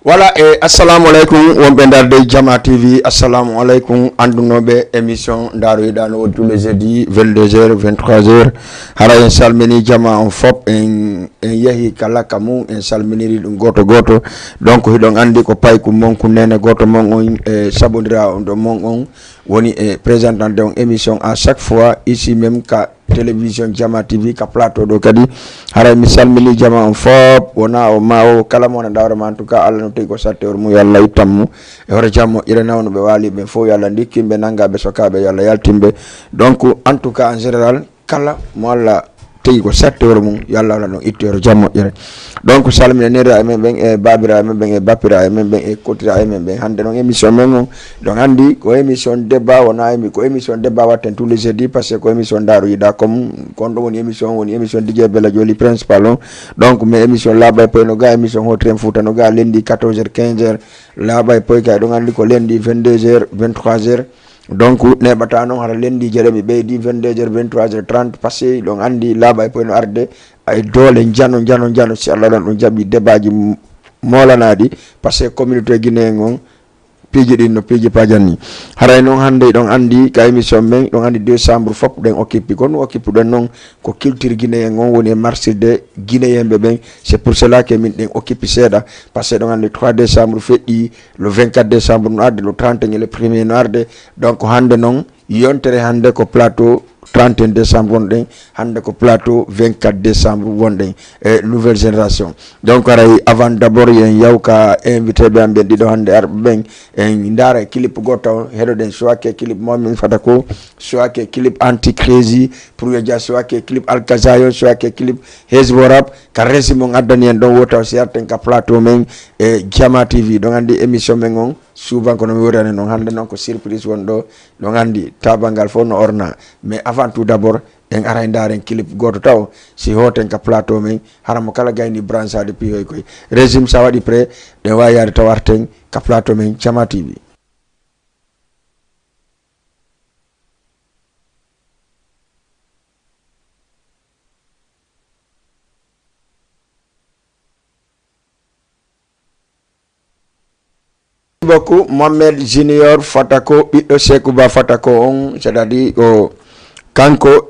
Voilà, et assalamu alaikum, wonɓe darde Jama TV, assalamu alaikum, andunoɓe émission Daroy Dano tous les jeudis, 22h, 23h, hara en salmini Jama on fop, en yehi kala kamu, en salminiri ɗum goto, donc hiɗon andi ko payku mon ko nene goto mon on, sabodira on ɗo mon on, woni présentant de on émission à chaque fois, ici même ka télévision Jama TV ka plateau do kadi haray mi salmini Jama on fop wona o mawo kala mo na dawra en tout cas Allah no tegi ko satte or mu yalla ittammu e hore jammo irena wono be wali be fo yalla dikkimbe nangabe sokabe yalla yaltimbe donc en tout cas en général kala mo Allah tegi ko satte or mu yalla no itti hore jammo ire donc salmina nera men ben e babira men ben e bapira men ben e kotira men ben hande non émission men non donc andi ko émission débat wona emi ko émission débat watten tous les jeudis parce que ko émission daru yida comme kon do woni émission DJ Bella Joli principal on donc mais émission labay poy no ga émission hotrem futa no ga lendi 14h 15h labay poy kay do andi ko lendi 22h 23h donc nebata non hara lendi jeremi beydi 22h 23h30 passé donc andi labay poy no arde ay dole jano si Allah don jabi débatji molanadi parce que communauté guinéen on piji din no piji pajanni haray non hande don andi ka émission men don andi décembre fop den occupe kon occupe den non ko culture guinéen on woni marché de guinéen be ben c'est pour cela que min den occupe seda parce que don andi 3 décembre feddi le 24 décembre no arde le 30 et le 1er no arde donc hande non yontere hande ko plateau 31 décembre wonɗen hande ko plateau 24 décembre wonɗen nouvelle génération donc aray avant d'abord yen yawka invité ɓe amɓe ɗiɗo hande arɓe ɓen en daara clip goto heɗoɗen soit que clip momin fata ko soit que clip anti crazy pour yoja soit que clip alkazayo soit que clip hesborap ka resi mon addani en ɗon wotaw si arten ka plateau men e Jama TV ɗon andi émission men on souvent kono mi wurani non hande non ko surprise won ɗo ɗon andi tabangal fof no orna mais avant tout d'abord en ara ndaren clip goto taw si hoten ka plateau men haramo kala gayni branchade piyoy koy régime sa waɗi prêt ɗe wawi yaade taw arten ka plateau men Jama TV. Beaucoup Mohamed Junior Fatako ɓiɗɗo Sekouba Fatako on c'est-à-dire ko kanko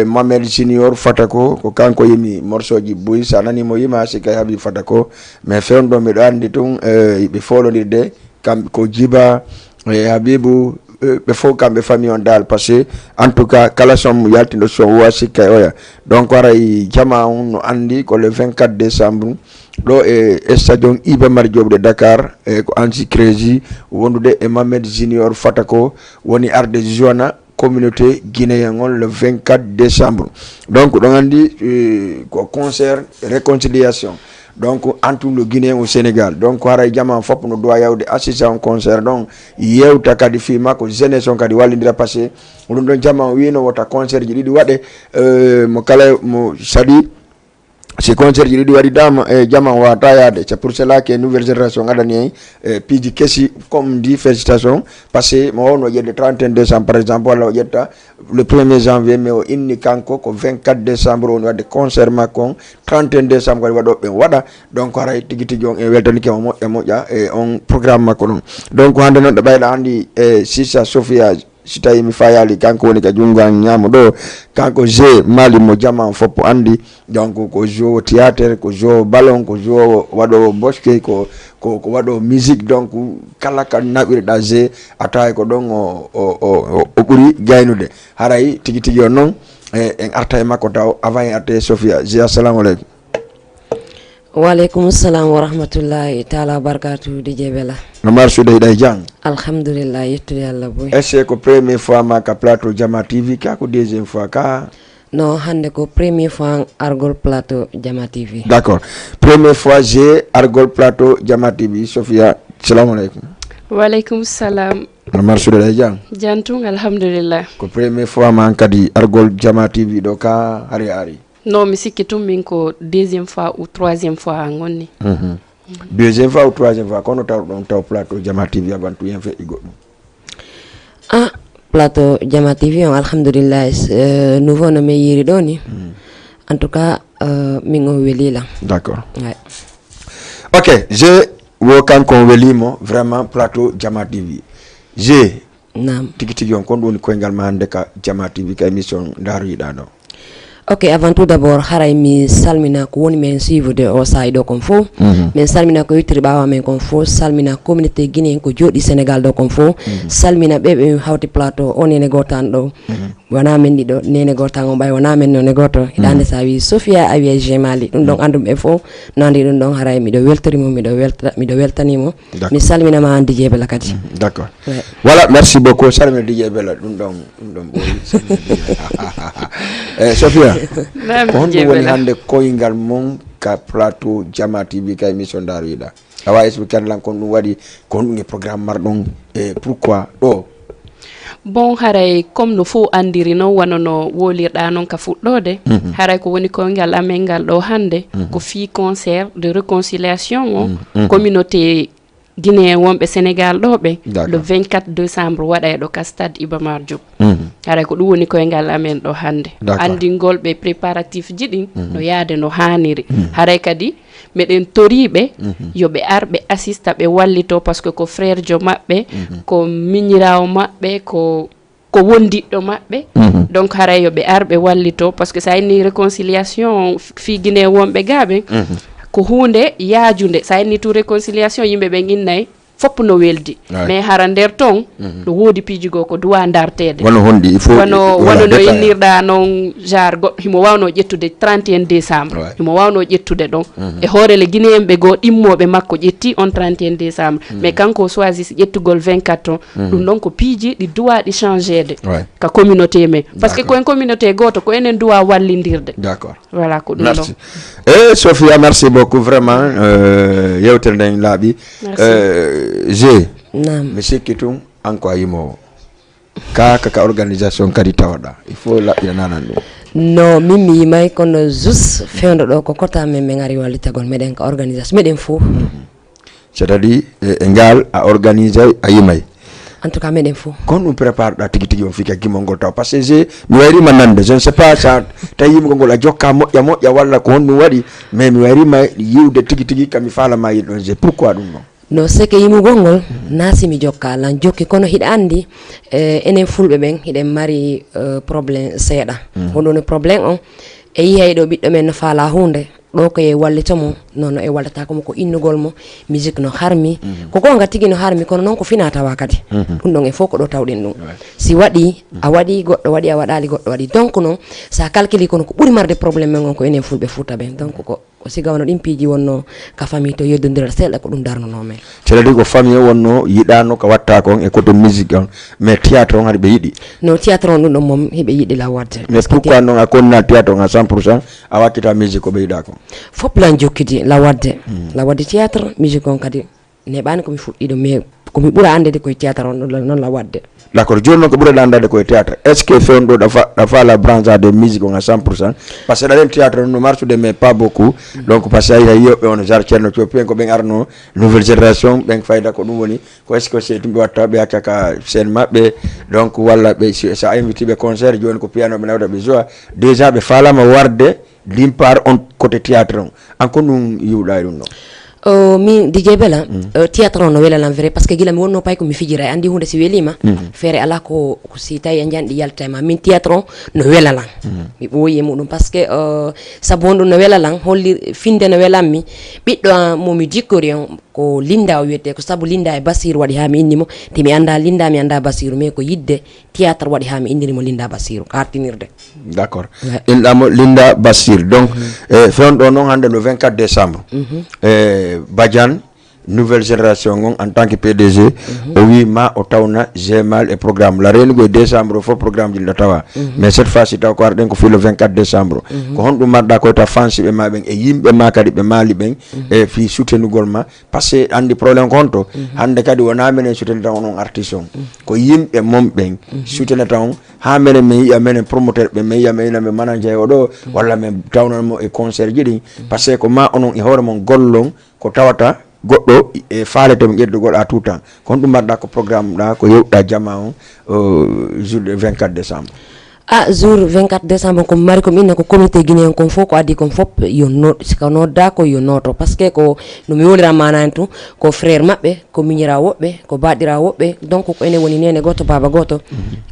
Mohamed Junior Fatako ko kanko yimi morceauji buy sa nani mo yima sikay habi Fatako mais fewndo miɗo andi tun ɓe folodirde kamɓe ko Djiba Habibou ɓe fof kamɓe famille on dal parce que en tout cas kala som yaltindo so wa sikkay oya donc aray Jama on no andi ko le 24 décembre ɗo e stadium Iba Mar Diop de Dakar ko anti crazy wondude e Mohamed Junior Fatako woni arde jona communauté guinéen on le 24 décembre donc ɗon andi ko concert réconciliation donc entre le Guinéen au Sénégal donc haray Jama fop no doit yawde assister un concert donc yewta kadi fima ko jeunesse on kadi wallidira passé ɗum ɗon Jama wino wota concert ji ɗiɗi waɗe mo kala mo sadi si concert ji ɗiɗi waɗi dama Jama wata yaade c'est pour cela que nouvelle génération adani piji kesi comme dit félicitations parce que mo wonno ƴedde 31 décembre par exemple walla o ƴetta le 1er janvier mais o inni kanko ko 24 décembre woni wadde concert makko on 31 décembre kadi waɗo ɓe waɗa donc haray tigi tigi on weltanike o moƴƴa e on programme makko ɗon donc hande noon ɗo ɓayɗa andi Sisa Sofia si tawi mi fayali kanko woni ka jungo an ñaamo ɗo kanko G Mali mo Jama fop andi donc ko joueur théâtre ko joueur ballon ko joueur waɗo bosque ko waɗo musique donc kala ka naɓirɗa G a tawi ko ɗon o ɓuuri gaynude haray tigi tigi on noon en arta e makko taw avant en arta e Sofia G assalamu aleykum. Waleykum salam wa rahmatullahi taala wa barakatuh DJ Bella. No marsude hiɗay jang. Alhamdulillah yettude Allah boy. Est-ce que première fois ma ka plateau Jama TV ka ko deuxième fois ka? Non hande ko première fois argol plateau Jama TV. D'accord. Première fois j'ai argol plateau Jama TV Sofia. Assalamu aleykum. Waleykum salam. No marsude hiɗay jang. Jantung alhamdulillah. Ko première fois ma kadi argol Jama TV ɗo ka ari. Non mi sikki tum min ko deuxième fois ou troisième fois ha ngonni. Deuxième fois ou troisième fois kono taw ɗon taw plateau Jama TV avant tout yen feƴƴi goɗɗum. Plateau Jama TV on alhamdulillah nouveau no mi yiri ɗo ni en tout cas min o welila. D'accord. Ouais. ok je wo kanko welimo vraiment plateau Jama TV je nam tigi on kon woni koyngal ma hande ka Jama TV ka émission Daaro Yiɗa ɗo. ok avant tout d'abord haray mi salmina ko woni men suivre de o sayi ɗo kon fof min salmina ko yettiri ɓawa men kon fof salmina communauté guinéen ko jooɗi Sénégal ɗo kon fof salmina ɓe hawti plateau o nene gotan ɗo wona men ɗiɗo nene gotan on ɓay wona men none goto hiɗande sa wi Sophia a wiye Gemali ɗum ɗon andum ɓe fof nandi ɗum ɗon haray miɗo weltorimo miɗo weltanimo mi salminama an DJ Bella kadi d'accord voilà merci beaucoup salmina DJ Bella ɗum ɗon ɓoyi Sophia ko honɗum woni hande koyngal mon ka plateau Jama TV ka émission Daaro Yiɗa a wawi expliquer lan kon ɗum waɗi ko honɗum e programme marɗon e pourquoi ɗo. bon haray comme no fof andiri noon wona no wolirɗa noon ka fuɗɗode haray ko woni koyngal amen ngal ɗo hande ko fi concert de réconciliation o communauté guinéen wonɓe Sénégal ɗo ɓe le 24 décembre waɗay ɗo ka stade Iba Mar Diop haray ko ɗum woni koyngal amen ɗo hande andingol ɓe préparatif ji ɗin no yaade no haniri haray kadi meɗen toriɓe yoɓe ar ɓe assista ɓe wallito par ce que ko frère jo maɓɓe ko miñirawo maɓɓe ko wondiɗɗo maɓɓe donc haray yoɓe ar ɓe wallito par ce que sa inni réconciliation fi Guinée wonɓe gaɓe ko hunde yaajunde sa inni tout réconciliation yimɓe ɓe innay fop no weldi mais hara nder ton ɗo woodi piijigo ko duwa dartede wono honɗi il faut wono no innirɗa noon genre goɗɗo himo wawno ƴettude 31 décembre himo wawno ƴettude ɗon e hoorele guinéen ɓe goo ɗimmoɓe makko ƴetti on 31 décembre mais kanko choisis ƴettugol 24 on ɗum ɗon ko piiji ɗi duwaɗi changede ka communauté men par ce que koyen communauté goto ko enen duwa wallidirde d'accord voilà ko ɗum ɗon et Sophia merci beaucoup vraiment yewtere nden laaɓi je mi sikki tun an ko a yimowo kaka organisation kadi tawaɗa il faut laɓɓina nanan ɗum no min mi yimay kono juste fewdo ɗo ko kota men min ari wallitagol meɗen ka organisation meɗen fof c'est à dire e ngal a organisé a yimay en tout cas meɗen fof kon ɗum prépare ɗa tigui tigui on fika gimol ngol taw par ce que je mi wayrima nande je ne sais pas sa tawi yimgol ngol a jokka moƴƴa walla ko honɗum waɗi mais mi wayrima yiwde tigui tigui kam mi falama yiɗon je pourquoi ɗum non no seke yimugol ngol nasimi jokka lan jokki kono hiɗa andi enen fulɓe ɓen hiɗen mari probléme seeɗa honɗoni probléme on e yiyay ɗo ɓiɗɗo men no faala hunde ɗo ko e wallitomo nono e wallata komo ko innugol mo musique no harmi ko gonga tigi no harmi kono noon ko fina tawa kadi ɗum ɗon e fof ko ɗo tawɗen ɗum si waɗi a waɗi goɗɗo waɗi a waɗali goɗɗo waɗi donc noon sa calculi kono ko ɓuuri marde probléme men on ko enen fulɓe fuuta ɓen donc ko siga wono ɗin piiji wonno ka famille to yeddodiral seeɗa ko ɗum darnono men c'est-à-dire ko famille wonno yiɗano ko watta kon e côté musique on mais théâtre on haɗi ɓe yiɗi no théâtre on ɗum ɗon moom hiɓe yiɗi law wadde mais pourquoi noon a konnina théâtre on à 100% a wakkita musique ko ɓe yiɗa ko fop lan jokkidi law wadde théâtre musique on kadi neɓani komi fuɗɗiɗo mais komi ɓuura andede koye théâtre on noon law wadde d'accord joni noon ko ɓuureɗa andade koye théâtre est ce que fewn ɗo ɗa faala branche de musique on à 100% par ce que ɗaɗen théâtre no marsude mais pas beaucoup donc par ce que a yiyoɓe on genre ceerno copien ko ɓen arno nouvelle génération ɓen fayda ko ɗum woni ko est ce que c'est tumɓe watta ɓe hacca ka scène maɓɓe donc walla ɓe sa invité ɓe concert joni ko piano ɓe nawda ɓe joua déjà ɓe falama warde limpar on côté théâtre on an ko ɗum yiwɗa e ɗum ɗon min DJ Bella théâtre on no welalan vrai par ce que gila mi wonno pay ko mi fijira andi hunde si welima feere ala ko si tawi a janɗi yalta ma min théâtre on no welalan mi ɓooyi e muɗum par ce que sabu on ɗum no welalan holli finde no welanmi ɓiɗɗo momi jikkori on ko Linda o wiyete ko sabu Linda e Basiru waɗi ha mi innimo te mi anda Linda mi anda Basiru mais ko yidde théâtre waɗi ha mi indirimo Linda Basiru ko artinirde d'accord inɗamo Linda Basiru donc fewn ɗo noon hande le 24 décembre Badiane nouvelle génération on en tant que PDG o wi ma o tawna Gemal et programme la renigo décembre fo programme jilda tawa mais cette fois ci taw ko arɗen ko fi le 24 décembre ko honɗum marɗa koye ta fansiɓe ma ɓen e yimɓe ma kadi ɓe maali ɓen e fi soutenugol ma par ce que andi probléme ko honto hande kadi wona menen soutenata on artiste on ko yimɓe mom ɓen soutenata on ha menen min yiya menen promoteur ɓe min yiya min inaɓe manager oɗo walla min tawnanmo e concert ji ɗin par ce que ko ma onon e hoore mon gollon ko tawata goɗɗo e faalete mo ƴeddugol à tout temps ko ɗum mbaɗɗa ko programme ɗa ko yewɗa jama on jour 24 décembre jour 24 décembre ko mari ko minne ko comité guinéen kon fof ko addi kon fop yo not sika nodda ko yo noto parce que ko no mi wolira manani tu ko frère mabbe ko miñira wobbe ko badira wobbe donc ko ene woni nene goto baba goto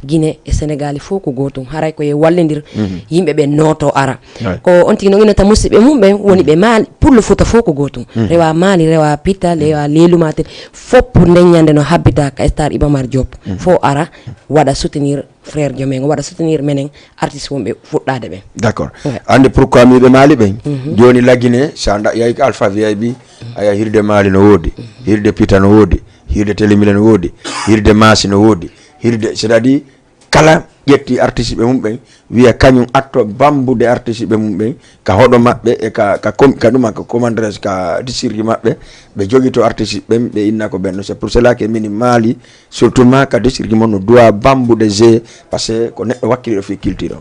Guinée e Sénégal fof ko goto haray ko ye wallendir yimbe be noto ara ko on tigi no inata musidbe mumbe woni be mal pour le Fouta fof ko goto rewa mali rewa pita rewa lelumate fop ndeñande no habbita ka star Ibamar Diop fo ara wada soutenir frère Diomengo wada soutenir menen artiste wonbe fuddade be d'accord ande pourquoi mi be mali be joni la Guinée sanda yayi Alpha VIP aya hirde mali no wodi hirde pita no wodi hirde telemile no wodi hirde masi no wodi hirde c'est-à-dire kala yetti artiste be mumbe wiya kanyum atto bambude artiste be mumbe ka hodo mabbe e ka duma ka commandres ka district mabbe be jogi to artiste be inna ko benno c'est pour cela que mini mali surtout ma ka district mon doit bambude je parce que ko neddo wakkili fi culture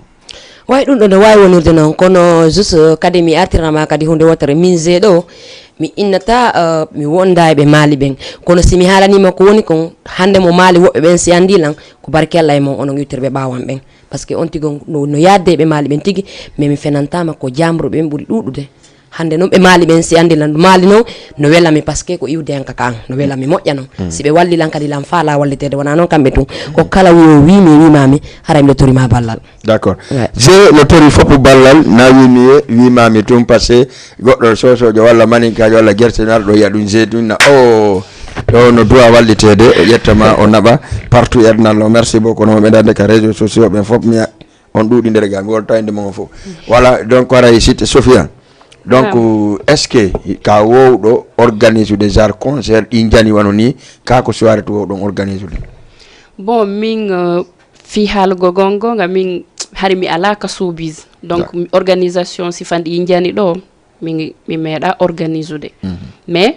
way dum do no way wonirde non kono juste kadi mi artirama kadi hunde wotere min zedo mi innata mi wonda be mali ben kono simi halani ma ko woni kon hande mo mali wobbe ben si andi lan ko barkella e mon onon yutterbe bawam ben parce que on tigon no yadde be mali ben tigi mais mi fenantama ko jambru ben buri dudude hande non be mali ben si andi lan mali no no wela mi parce que ko iwde en kaka no wela mi mojja non si be walli lan kadi lan fala wallitede wana non kambe tu ko kala wo wi mi mami haram le tori ma ballal d'accord je le tori fofu ballal na wi mami tum passé goddo sosojo walla maninka walla gertenar do yadun zedun do no doa wallitede yettama o naba partout ernallo merci beaucoup no be dande ka réseaux sociaux ben fop mi on dudi nder gam wol tawde mo fo voilà donc wara site Sofia donc est-ce que ka wowdo organise des art concert injani wanoni ka ko soirée to don organise bon min fi halgo gonga min hari mi alaka showbiz donc organisation sifandi injani do mi meda organise de mais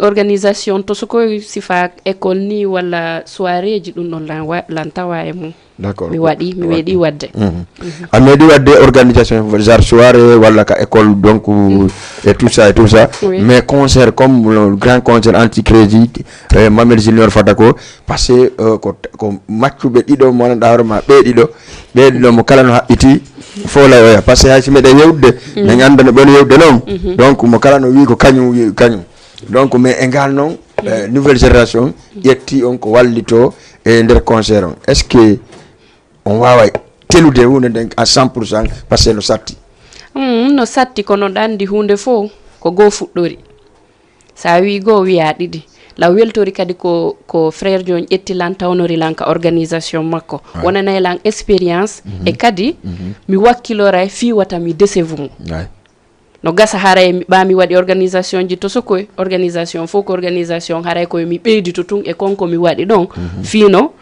organisation to suko sifa école ni wala soirée ji dum non lan tawa e mum d'accord mi wedi wadde amedi wadde organisation genre soirée wala ka école donc et tout ça oui. Mais concert comme le grand concert anti-crédit Mamel Junior Fatako parce que ko maccube dido mo na darma be dido mo kala no habbiti fo la waya parce que hay mede yewde ne ganda no bon yewde non donc mo kala no wi ko kanyum donc mais engal non nouvelle génération yetti on ko wallito e der concert on est-ce que on wawa telude hunde den à 100% parce que no satti no satti kono dandi hunde fo ko go fuddori sa wi go wiya didi la weltori kadi ko frère Jon etti lan tawnori lanka organisation makko wonana lan expérience e kadi mi wakkilora fi wata mi décevum no gasa haray ba mi wadi organisation ji to soko organisation fo ko organisation haray ko mi beedi to tun e konko mi wadi don fino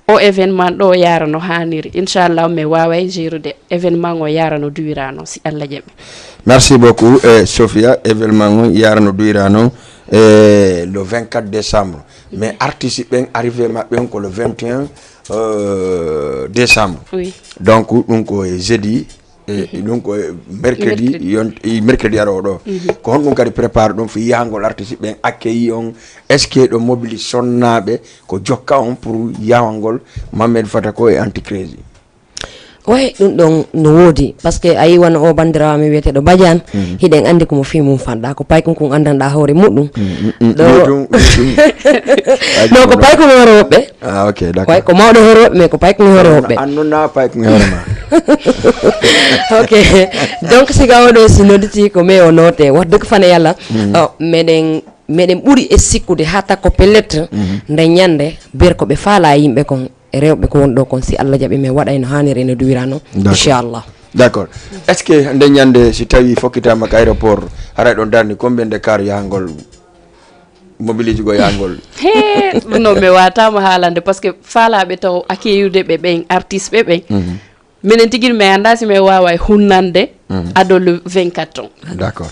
o événement do yara no haniri inshallah me waaway gérude événement o yara no duirano si Allah jabi merci beaucoup Sophia événement o yara no duirano le 24 décembre mais artiste ben arrivé mabbe ko le 21 décembre oui donc dum ko jeudi donc mercredi arodo ko hon dum kadi prépare dum fi yangol artiste ben accueilli on est-ce que do mobilise sonnabe ko jokka on pour yawangol Mamed Fatako e anti-crazy way dum don no wodi parce que ayi wan o bandira mi wete do badian hiden andi ko mo fi mum fanda ko pay ko andanda hore mudum do no ko pay ko hore wobbe ok d'accord ko mawdo hore wobbe ko pay ko hore wobbe annuna pay ko hore ma ok donc siga wodo sinoditi ko me o note wadde ko fane yalla meden buri e sikkude hata ko pellet nde nyande ber ko be faala yimbe kon rewbe ko wondo kon si Allah jabi me wada en hanire ne duwirano inshallah d'accord est-ce que nde nyande si tawi fokkitama ka aéroport haray don darni combien de car yangol mobilise go yangol no me watama halande parce que faalabe taw akeyude be ben artiste be ben minen tigil me anda si me wawa hunnande ado le 24 ans d'accord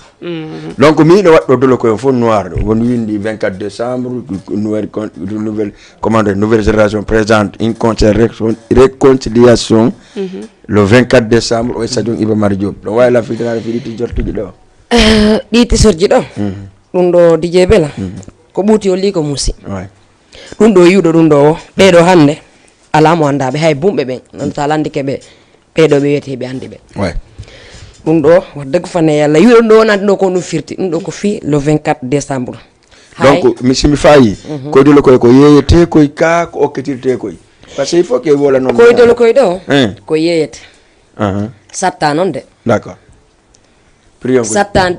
donc mi no waddo dolo ko fo noir won windi 24 décembre nouvelle génération présente une concert réconciliation le 24 décembre au stade Ibamar Diop do way la filtrare filiti jortuji do diti sorji do dum do DJ Bella ko buti o li ko musi ouais dum do yudo dum do be do hande ala mo anda be hay bumbe ben non sa landi ke be do be yete be andi be ouais dum do wax deug fa ne yalla yu do nan do ko no firti dum do ko fi le 24 décembre donc mi simi fayi ko dilo ko yeyete ko ka ko okketirte ko parce que il faut que wala non ko dilo ko do ko yeyete satta non de d'accord prion ko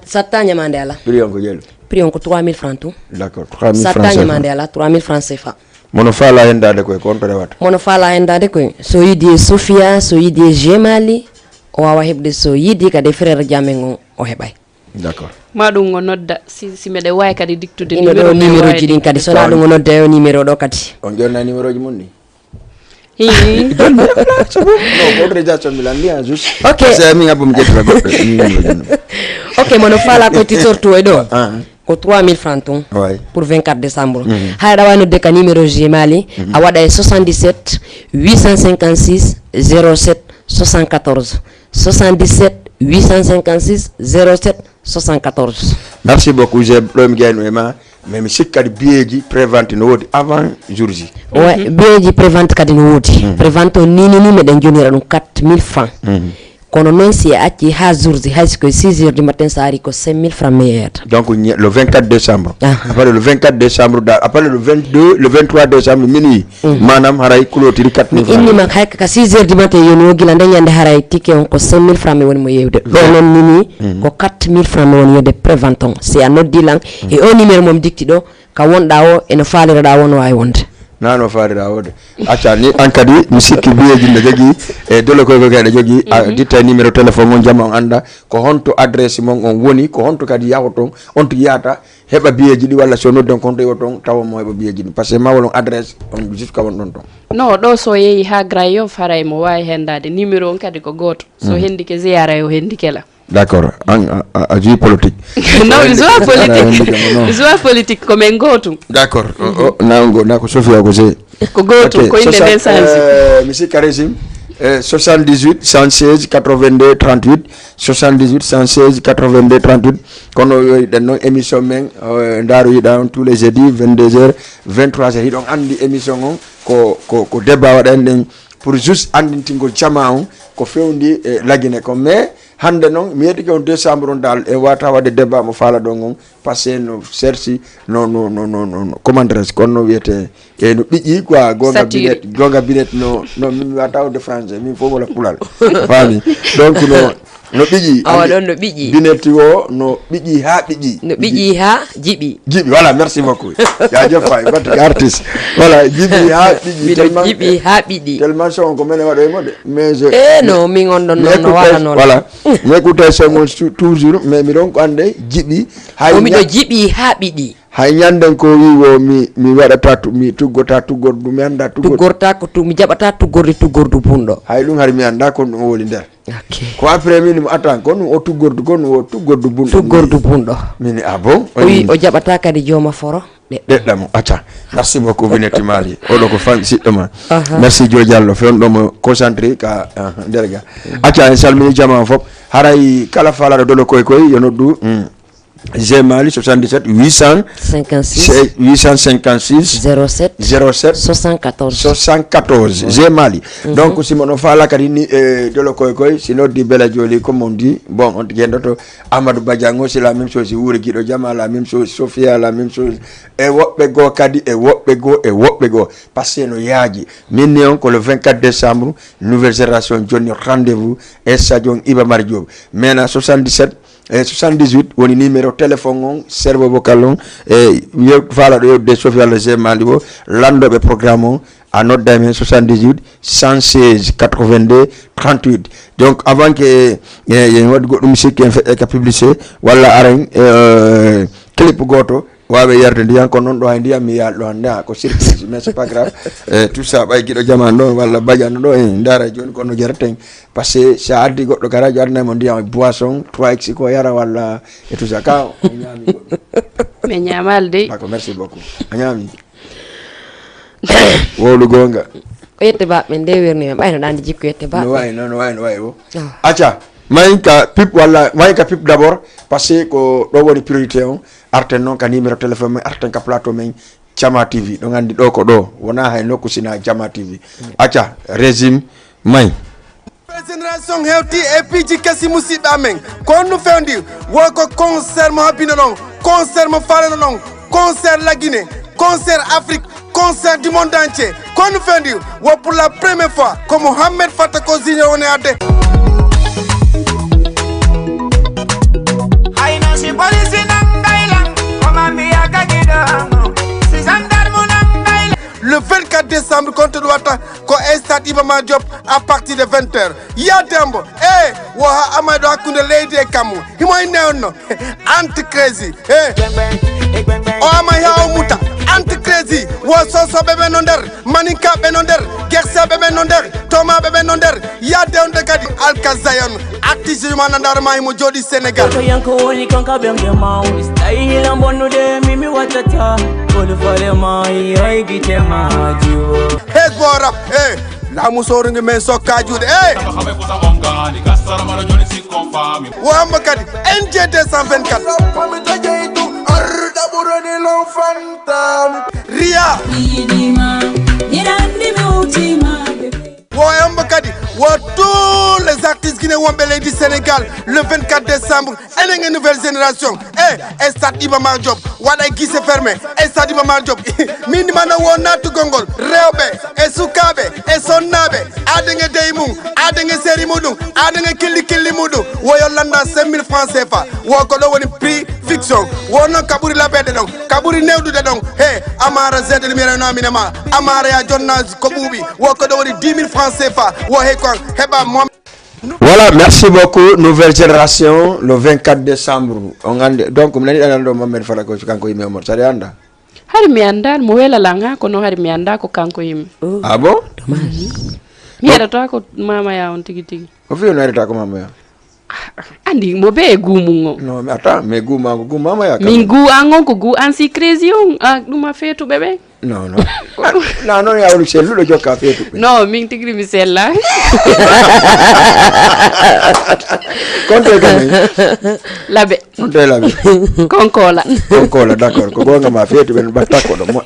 satta nyamande ala prion ko yelo prion ko 3000 francs tout d'accord 3000 francs satta nyamande ala 3000 francs CFA mono fala hendade ko kon perewata mono fala hendade ko so yidi Sofia so yidi Jemali o wawa hebde so yidi ka de frère jamen o hebay d'accord ma dum ngo nodda si mede way kadi dictude numéro ji din kadi so na dum nodda numéro do kadi on jonna numéro ji monni hi no ko déjà milandi juste OK c'est mi ngabum jettra goddo OK mono fala ko titorto e do ko 3000 francs ton ouais pour 24 décembre hayda wano de ka numéro Jemali a wada 77 856 07 74 77 856 07 74 merci beaucoup j'ai blom gayno e ma mais mi sikkadi bieji prévente no wodi avant jour J ouais bieji prévente kadi no wodi prévente ni meden jonira dum 4000 francs kono non si acci ha jour J hay ko 6h du matin ça ari ko 5000 francs meilleur donc le 24 décembre après le 24 décembre après le 22 le 23 décembre minuit manam haray clôture 4000 francs inni mak hayka 6h du matin yono gila ndanyande haray ticket on ko 5000 francs woni mo yewde do non minuit ko 4000 francs woni yewde préventon c'est à notre dilan et au numéro mom dicti do ka wonda o eno faalira won way wonde nano faadira wode acca ni an kadi mi sikki biyeji nde jogi e dole koy ko gade jogi ditta numéro téléphone mon jama on anda ko honto adresse mon on woni ko honto kadi yahoton on to yata heba biyeji di walla so noddon konto yoton taw mo heba biyeji parce que mawlon adresse on jusqu'à won don ton no do so yeyi ha grayo faray mo way hendade numéro on kadi ko goto so hendike ziyara yo hendike la d'accord a vie politique non joie politique comme un goto d'accord nango nako Sofia ko je ko goto ko inde message monsieur Karim 78 116 82 38 78 116 82 38 kono den non émission men ndaru yida tous les jeudis 22h 23h hidon andi émission on ko débat waden den pour juste andintingol chama on ko fewndi lagine ko mais hande non mi yedi ko décembre dal e wata wade débat mo fala do ngon passé no serci no commandres kon no wiete e no biji quoi gonga binet no mi wata de français mi fo wala pulal fami donc no biji awa don no biji bineti o no biji ha biji no biji ha jibi voilà merci beaucoup ya je fay votre artiste voilà jibi ha biji tellement jibi ha biji tellement son ko mene wado mode mais no mi ngondon no wala non voilà mi écoute ce mon toujours mais mi don ko ande jibi hay mi do jibi ha biji hay nyanden ko wiwo mi wadata mi tuggota tuggordu mi anda tuggorta ko mi jabata tuggordu pundo hay dum har mi anda ko dum woli der ok ko après min mo atan ko o tuggordu bundo min bon oui o jabata kadi joma foro deddamo acca merci beaucoup bineti mali o do ko fam siddoma merci Jo Diallo fen do mo concentré ka derga acca en salmini jama fop haray kala fala do koy yo noddu Jemali 77 856 07 74 Jemali donc si mon fala kadini de lo koy sino di bela joli comme on dit bon on gendoto Amadou Badiango c'est la même chose Wuri Gido Jama la même chose Sofia la même chose e wobbe go kadi e wobbe go passé no yaaji minne ko le 24 décembre nouvelle génération Johnny rendez-vous et Sadio Iba Mar Diop mena 77 78 woni numéro téléphone on serveur vocal on e fala do de Sofia le Jemali bo landobe programme on à notre domaine 78 116 82 38 donc avant que wad godum musique en fait publicité wala arañ clip goto wawe yerde ndiyan ko non do hay ndiyam mi yaldo anda ko surprise mais c'est pas grave tout ça bay gido jaman do wala badiano do en dara joni ko no jarten parce que ça addi goddo garajo adna mo ndiyam boisson 3x ko yara wala et tout ça ka nyami me nyamalde d'accord merci beaucoup nyami wolu gonga yette ba men de werni bayno dandi jikko yette ba no way o acha mayka pip wala mayka pip d'abord parce que ko do woni priorité on arten non ka numéro téléphone men arten ka plateau men Jama TV ɗo gandi ɗo ko ɗo wona hay nokku sina Jama TV acca régime may génération hewti e piiji kasi musidɓe amen ko no fewndi woko concert mo habbino ɗon concert mo falano ɗon concert la Guinée concert Afrique concert du monde entier ko no fewndi wo pour la première fois ko Mohamed Fata ko junior woni adde le 24 décembre compte Douata ko stade Iba Mar Diop à partir de 20h ya dembo wo ha amado hakkunde leydi e kammu himoy newno anti crazy o ama yaw muta anti crazy wo soso bebe no der maninka be no der gersa bebe no der toma bebe no der ya dewnde kadi alkazayon artiste man ndar ma himo jodi Sénégal to yanko woni konka bembe ma style lambonude mimi watata ko fare ma ay gitema jiwo rap la musoro ngi men sokka juude wo amba kadi NJ 224 Ria wo amba kadi wo tous les artistes guinéens wombe leydi Sénégal le 24 décembre enen nouvelle génération stade Iba Mar Diop waɗa guichet fermé stade Iba Mar Diop min mana wo nattugol rewɓe e sukaɓe e sonnaɓe aɗen e dey mum aɗen e séri muɗum aɗen e killi muɗum woyo landa 5000 francs CFA wo ko ɗo woni prix fiction wo noon ka ɓuuri labede ɗon ka ɓuuri newɗude ɗon amara zede ɗumirenamine ma amara ya jonnaji ko ɓuuɓi wo ko ɗo woni 10 000 francs CFA wo hey kon heɓa mom. Voilà, merci beaucoup. Nouvelle génération, le 24 décembre. Donc, on a dit que Mohamed Fata ko kanko yimɓe Omar Sari anda. Hari mi anda mo wela langa ko no hari mi anda ko kanko yimɓe. Ah bon? Mi heɗata ko mama ya on tigi. O fi no heɗata ko mama ya. Andi mo be gumungo. Non, mais attends, mais gu mama ya. Min gu angon ko gu ansi crazy on ɗuma feetu bebe. Non. Non, ya woni selluɗo jokka feetu. Non, min tigri mi sella. Konte kam. Labe. Konte labe. Konkola, d'accord. Ko gonga ma feetu ben battako do mo.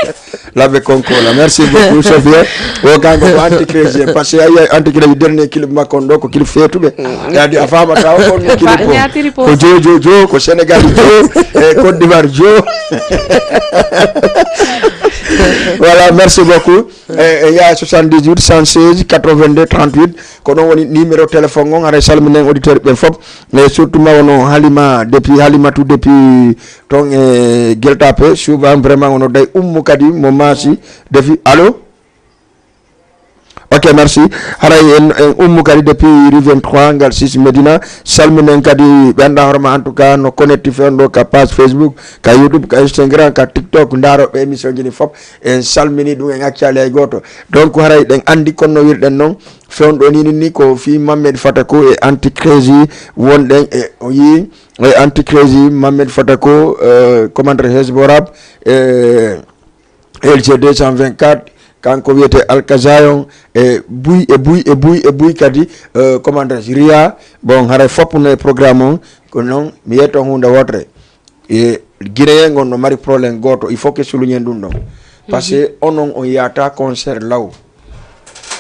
Labe konkola. Merci beaucoup Sophie. O gango ko anti-crazy parce que ay anti-crazy dernier clip makko do ko clip feetu be. Yadi afama taw ko clip ko jo ko Sénégal jo e Côte d'Ivoire jo. Voilà, merci beaucoup. Il y a 78 116 82 38 ko don woni numéro téléphone on ara salminen auditeur be fop mais surtout mawono Halima tout depuis ton Gueltapé souvent vraiment on day kadi mo masi defi allo. Ok, merci. Haray en kadi depuis rue 23 ngal 6 Medina salminen kadi benda horma en tout cas no connecti fendo ka page Facebook ka YouTube ka Instagram ka TikTok ndaro be émission jini fop en salmini dum en acciali ay goto. Donc haray den andi konno wirden non fewndo ni ko fi Mohamed Fata ko e anti-crazy wonden e o yi e anti-crazy Mohamed Fata ko commandeur Hezborab LG 224 kanko wiyete Alkazayon e buy kadi commandant Ria bon haray fop no programme on ko non mi yeto hunde wotre e Guinéen gon no mari problème goto il faut que souligner dum don parce que onon on yata concert law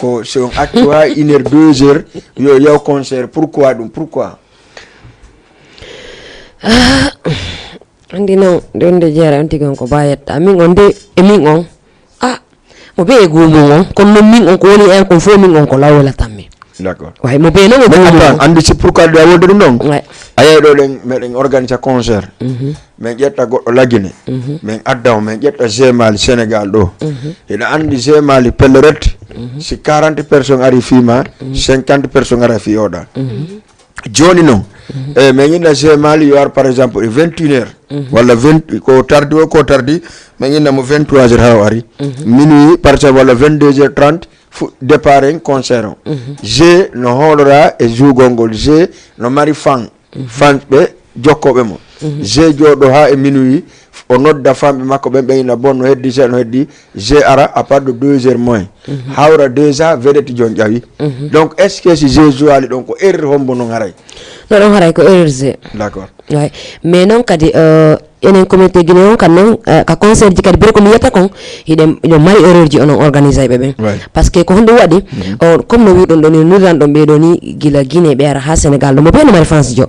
ko c'est on actua 1h 2h yo concert pourquoi andi non donde jara anti gon ko bayet amin on de emin on mo be gumungo kon no min on ko woni en ko fo min on ko lawla tammi d'accord way mo be no mo andi ci pourquoi do wonde dum non ay do den meden organiser concert men jetta goddo lagine men addaw men jetta Gémal Sénégal do ina andi Gémal pelleret si 40 personnes ari fima 50 personnes ari fi oda joni non mais ñina Gémal yo ar par exemple 21h wala 20 ko tardi mais ñina mo 23h ha ari minuit par exemple wala 22h30 départ en concert G no holora e jugongol G no mari fan be jokkobe mo G jodo ha e minuit o nodda fambe makko be ina bonno heddi se no heddi G ara à part de 2h moins hawra déjà vedeti jon jawi donc est ce que si G joali donc ko erreur hombo non haray non haray ko erreur G d'accord ouais mais non kadi enen communauté guinéen kan non ka concert ji kadi bere ko mi yata kon ide mari erreur ji onon organiser be ben parce que ko hondo wadi comme no wi don don ni ran don be do ni gila Guinée be ara ha Sénégal do mo be no mari France jo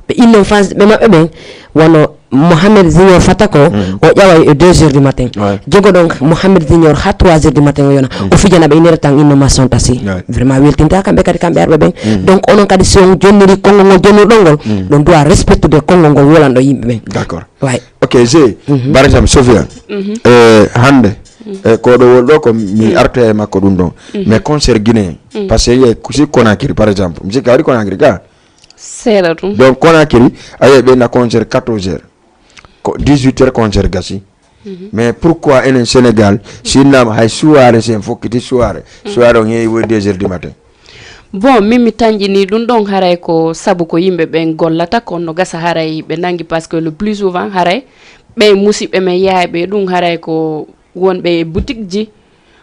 be illen France be mabbe ben wono Mohamed Junior Fatako o ƴawa e 2h du matin jogo donc Mohamed Junior ha 3h du matin o yona o fijana be inere tan innovation tasi vraiment weltinta kambe kadi kambe arbe ben donc onon kadi son jonniri kongo ngol jonnir dongol don doit respecter de kongo ngol wolando yimbe ben d'accord ok j'ai par exemple Sofiane hande ko do woldo ko mi arte makko dum don mais concert guinéen parce que y kusi Conakry par exemple mi kawri Conakry ga c'est donc Conakry aye be na concert 14h 18h concert gasi mais pourquoi en Sénégal si nam hay soirée c'est fokiti soirée on yi 2h du matin bon mimi tanjini dum don haray ko sabu ko yimbe ben gollata ko no gasa haray be nangi parce que le plus souvent haray be musibe me yaabe dum haray ko wonbe boutique ji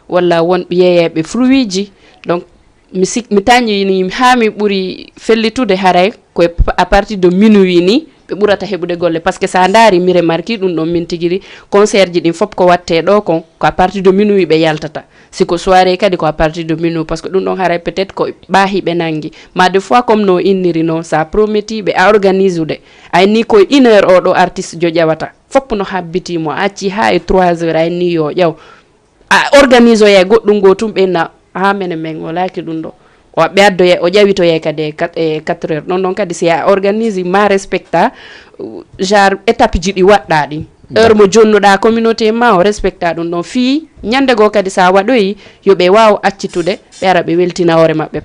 wala wonbe yeyabe fruit ji donc mi tanjini hami buri fellitude haray ko à partir de minuit ni be burata hebude golle parce que sa ndari mi remarki dum don min tigiri concert ji din fop ko watte do ko à partir de minuit be yaltata siko soirée kadi ko à partir de minuit parce que dum don haray peut-être ko bahi be nangi ma des fois comme no inniri non ça prometti be organise de ay ni ko 1 heure o do artiste jo jawata fop no habbiti mo acci ha e 3 heures ay ni yo yaw a organise o ya goddum gotum be na ha menen men wala ki dum do o beaddo o jawito ye kade 4 heures non kadi si a organise ma respecta genre étape ji di wadda di heure mo jonnuda communauté ma o respecta dum non fi nyande go kadi sa wadoyi yo be waw accitude be ara be weltina hore mabbe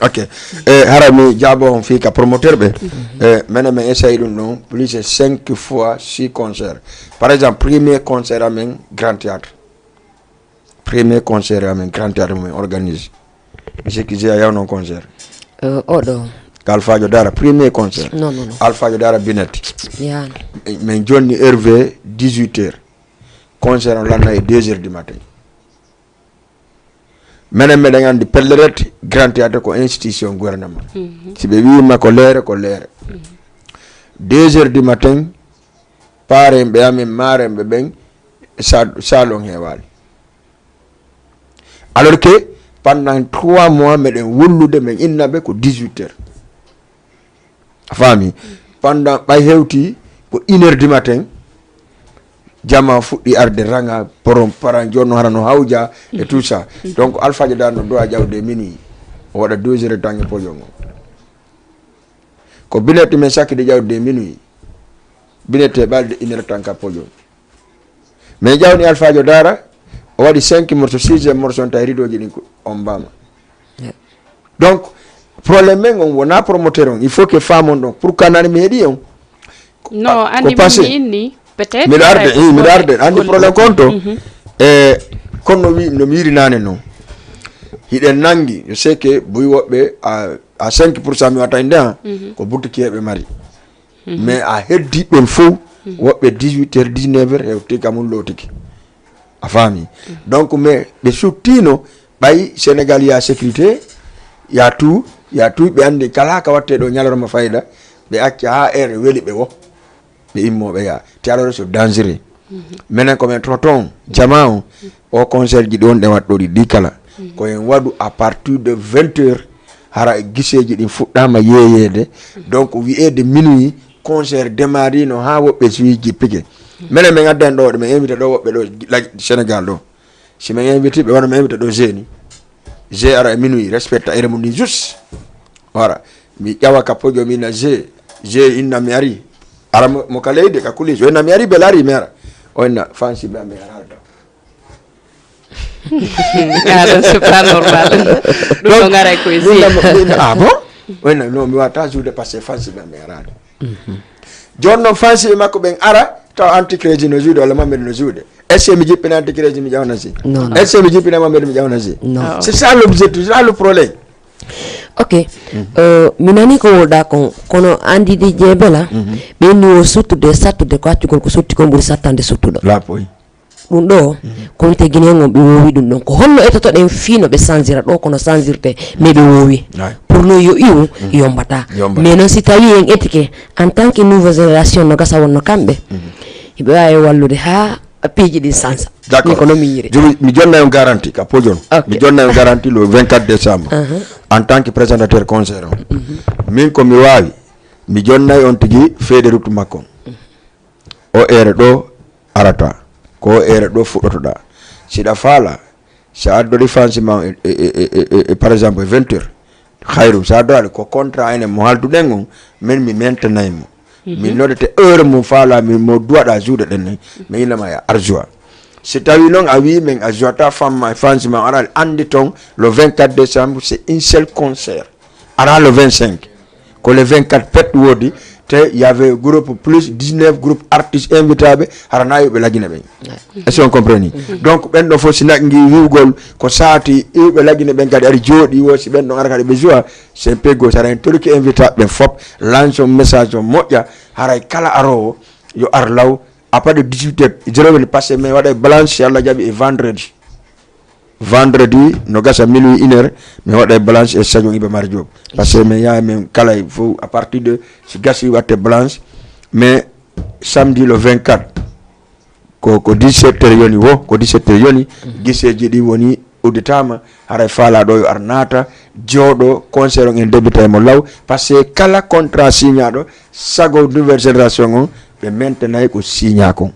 ok harami jabo on fi ka promoteur be mena me essaye dum non plus de 5 fois 6 concerts par exemple premier concert amen Grand Théâtre me organise monsieur qui j'ai un concert odo Alpha Jodara premier concert non Alpha Jodara Binet yeah mais Johnny Hervé 18h concert on lana 2h du matin menen me ngandi pelleret Grand Théâtre ko institution gouvernement si be wi ma ko lere 2h du matin pare be am mare be ben salon hewali alors que pendant 3 mois mais wullude men innabe ko 18h fami pendant bay hewti ko 1h du matin jama fuddi arde ranga porom paran jonno harano hawja et tout ça donc Alpha Jodar no do jawde mini o wada 2h tangi pojongo ko binete men sakki de jawde minuit binete balde 1h tanka pojongo mais jawni Alpha Jodar o wadi 5 morceaux 6e morceau ta ridoji ni on bama donc problème men on wona promoteur on il faut que femme on donc pour kanani medi on non andi ni peut-être mi arde andi problème konto kono wi no miri nane non hiden nangi je sais que buy wobbe à 5% mi wata nda ko boutique yebe mari mais a heddi don fo wobbe 18h 19h hewti kamul lotiki a fami donc mais be soutino bay Sénégal ya sécurité ya tout be ande kala ka watte do nyalorma fayda be acca ha er weli be wo be immobe ya ti alors so dangereux menen ko men troton jamao o concert ji don de waddo di kala ko en wadu à partir de 20h hara giseji din fuddama yeyede donc wi de minuit concert démarrer no ha wobbe suiji pike menen men addan do me invité do wobbe do Sénégal do si men invité be wona me invité do jeuni j'ai ara minuit respecta ere mun juste voilà mi yawa kapojo mi na j'ai inna mi ari ara mo kalede ka kuli jo na mi ari belari mera onna fancy be me ara c'est pas normal donc ngara ko ici ah bon onna no mi wata jour de passer fancy be me ara jonno fancy makko ben ara taw anti crédit no juude wala mamed no juude est-ce que mi jippina anti crédit mi jawna si est-ce que mi jippina mamed mi jawna si c'est ça l'objectif, c'est ça le problème. Ok minani ko wolda kon kono andi di jebela be ni o suttude sattude ko accugol ko sotti ko mburi sattande suttudo la poy dum do ko te guinéen be wowi dum don ko holno etoto den fino be sanzira do kono sanzirte me be wowi pour no yo iwu yombata mais non si tawi en éthique en tant que nouvelle génération no gasa wonno kambe hiɓe wawi wallude ha piiji ɗi sansa. D'accord. Ko no mi yiri. Mi jonna yon garantie ka pojon. Mi jonna yon garantie le 24 décembre. En tant que présentateur concert. Min ko mi wawi mi jonna on tigi feede rutu makko. O ere do arata ko ere do fuɗɗotoɗa siɗa faala sa addori fanciment par exemple 20h hayru sa addorade ko contrat ene mo halduɗen on min mi maintenaymo min nodete heure mum faala min mo duwaɗa juuɗe ɗen nayi mi yilama ya arjoa si tawi noon a wi min a joata famma fanciment aral andi ton le 24 décembre c'est un seul concert ara le 25 ko le 24 pet wodi te y avait groupe plus 19 groupes artistes invités harana yoɓe lagina ɓen est-ce qu'on comprend donc ɓen ɗo fof si naggi wiwgol ko saati iwɓe lagina ɓen kadi ari jooɗi wo si ɓen ɗon ara kadi ɓe joua c'est un peu gauche hara en torki invité ɓen fop lance on message o moƴƴa haray kala arowo yo ar law à part de 18h jerowel passé mais waɗa balance si Allah jaɓi e vendredi no gasa minuit 1h mi waɗa balance e sadio Iba Mar Diop parce que mi yaha min kala faut à partir de si gasi watte balance mais samedi le 24 ko 17h yoni wo ko 17h yoni giseji ɗi woni udditama haray faala ɗo yo ar naata jooɗo concert on en débutay mo law par ce que kala contrat signaɗo sago nouvelle génération on ɓe maintenay ko signa kon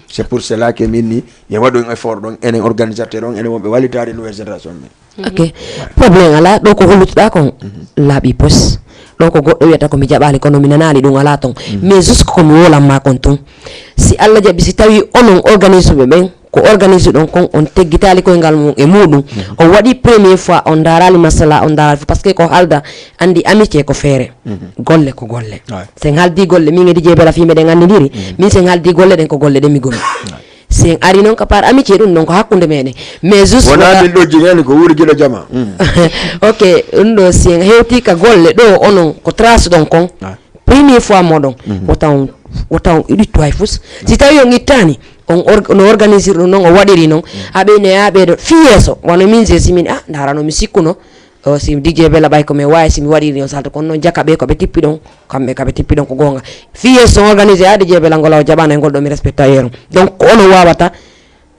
c'est pour cela que minni ye waɗo un effort ɗon enen organisateur on enen wonɓe wallitade nouvelle génération men ok probléme ala ɗo ko hollutoɗa kon laaɓi pos ɗon ko goɗɗo wiyata komi jaɓali kono mi nanali ɗum ala ton mais jusque komi wolanma kon tun si Allah jaɓi si tawi onon organise ɓe ɓen ko organise ɗon kon on teggitali koyngal mum e muɗum on waɗi première fois on darali masala on darali par ce que ko halda andi amitié ko feere golle ko golle sen haldi golle min e DJ Bella fi meɗen andidiri min sen haldi golle ɗen ko golle ɗen mi gomi sen ari noon ka par amitié ɗum ɗon ko hakkude meɗen mais juste wona min ɗo jigani ko wuuri guiɗo jama ok ɗum ɗo sen hewti ka golle ɗo onon ko trace ɗon kon première fois moɗon wotan iɗittu hay fus si tawi on ittani on organise ɗum noon o waɗiri noon haɓene yaɓeɗo fi yesso wano min je simin darano mi sikkuno si DJ Bella ɓay komi wawi simi waɗiri on salta kono noon jaka ɓe koɓe tippi ɗon kamɓe kaɓe tippi ɗon ko gonga fi yesso on organise DJ Bella ngol o jaɓana e ngol ɗo mi respecta yeerum donc ko ono wawata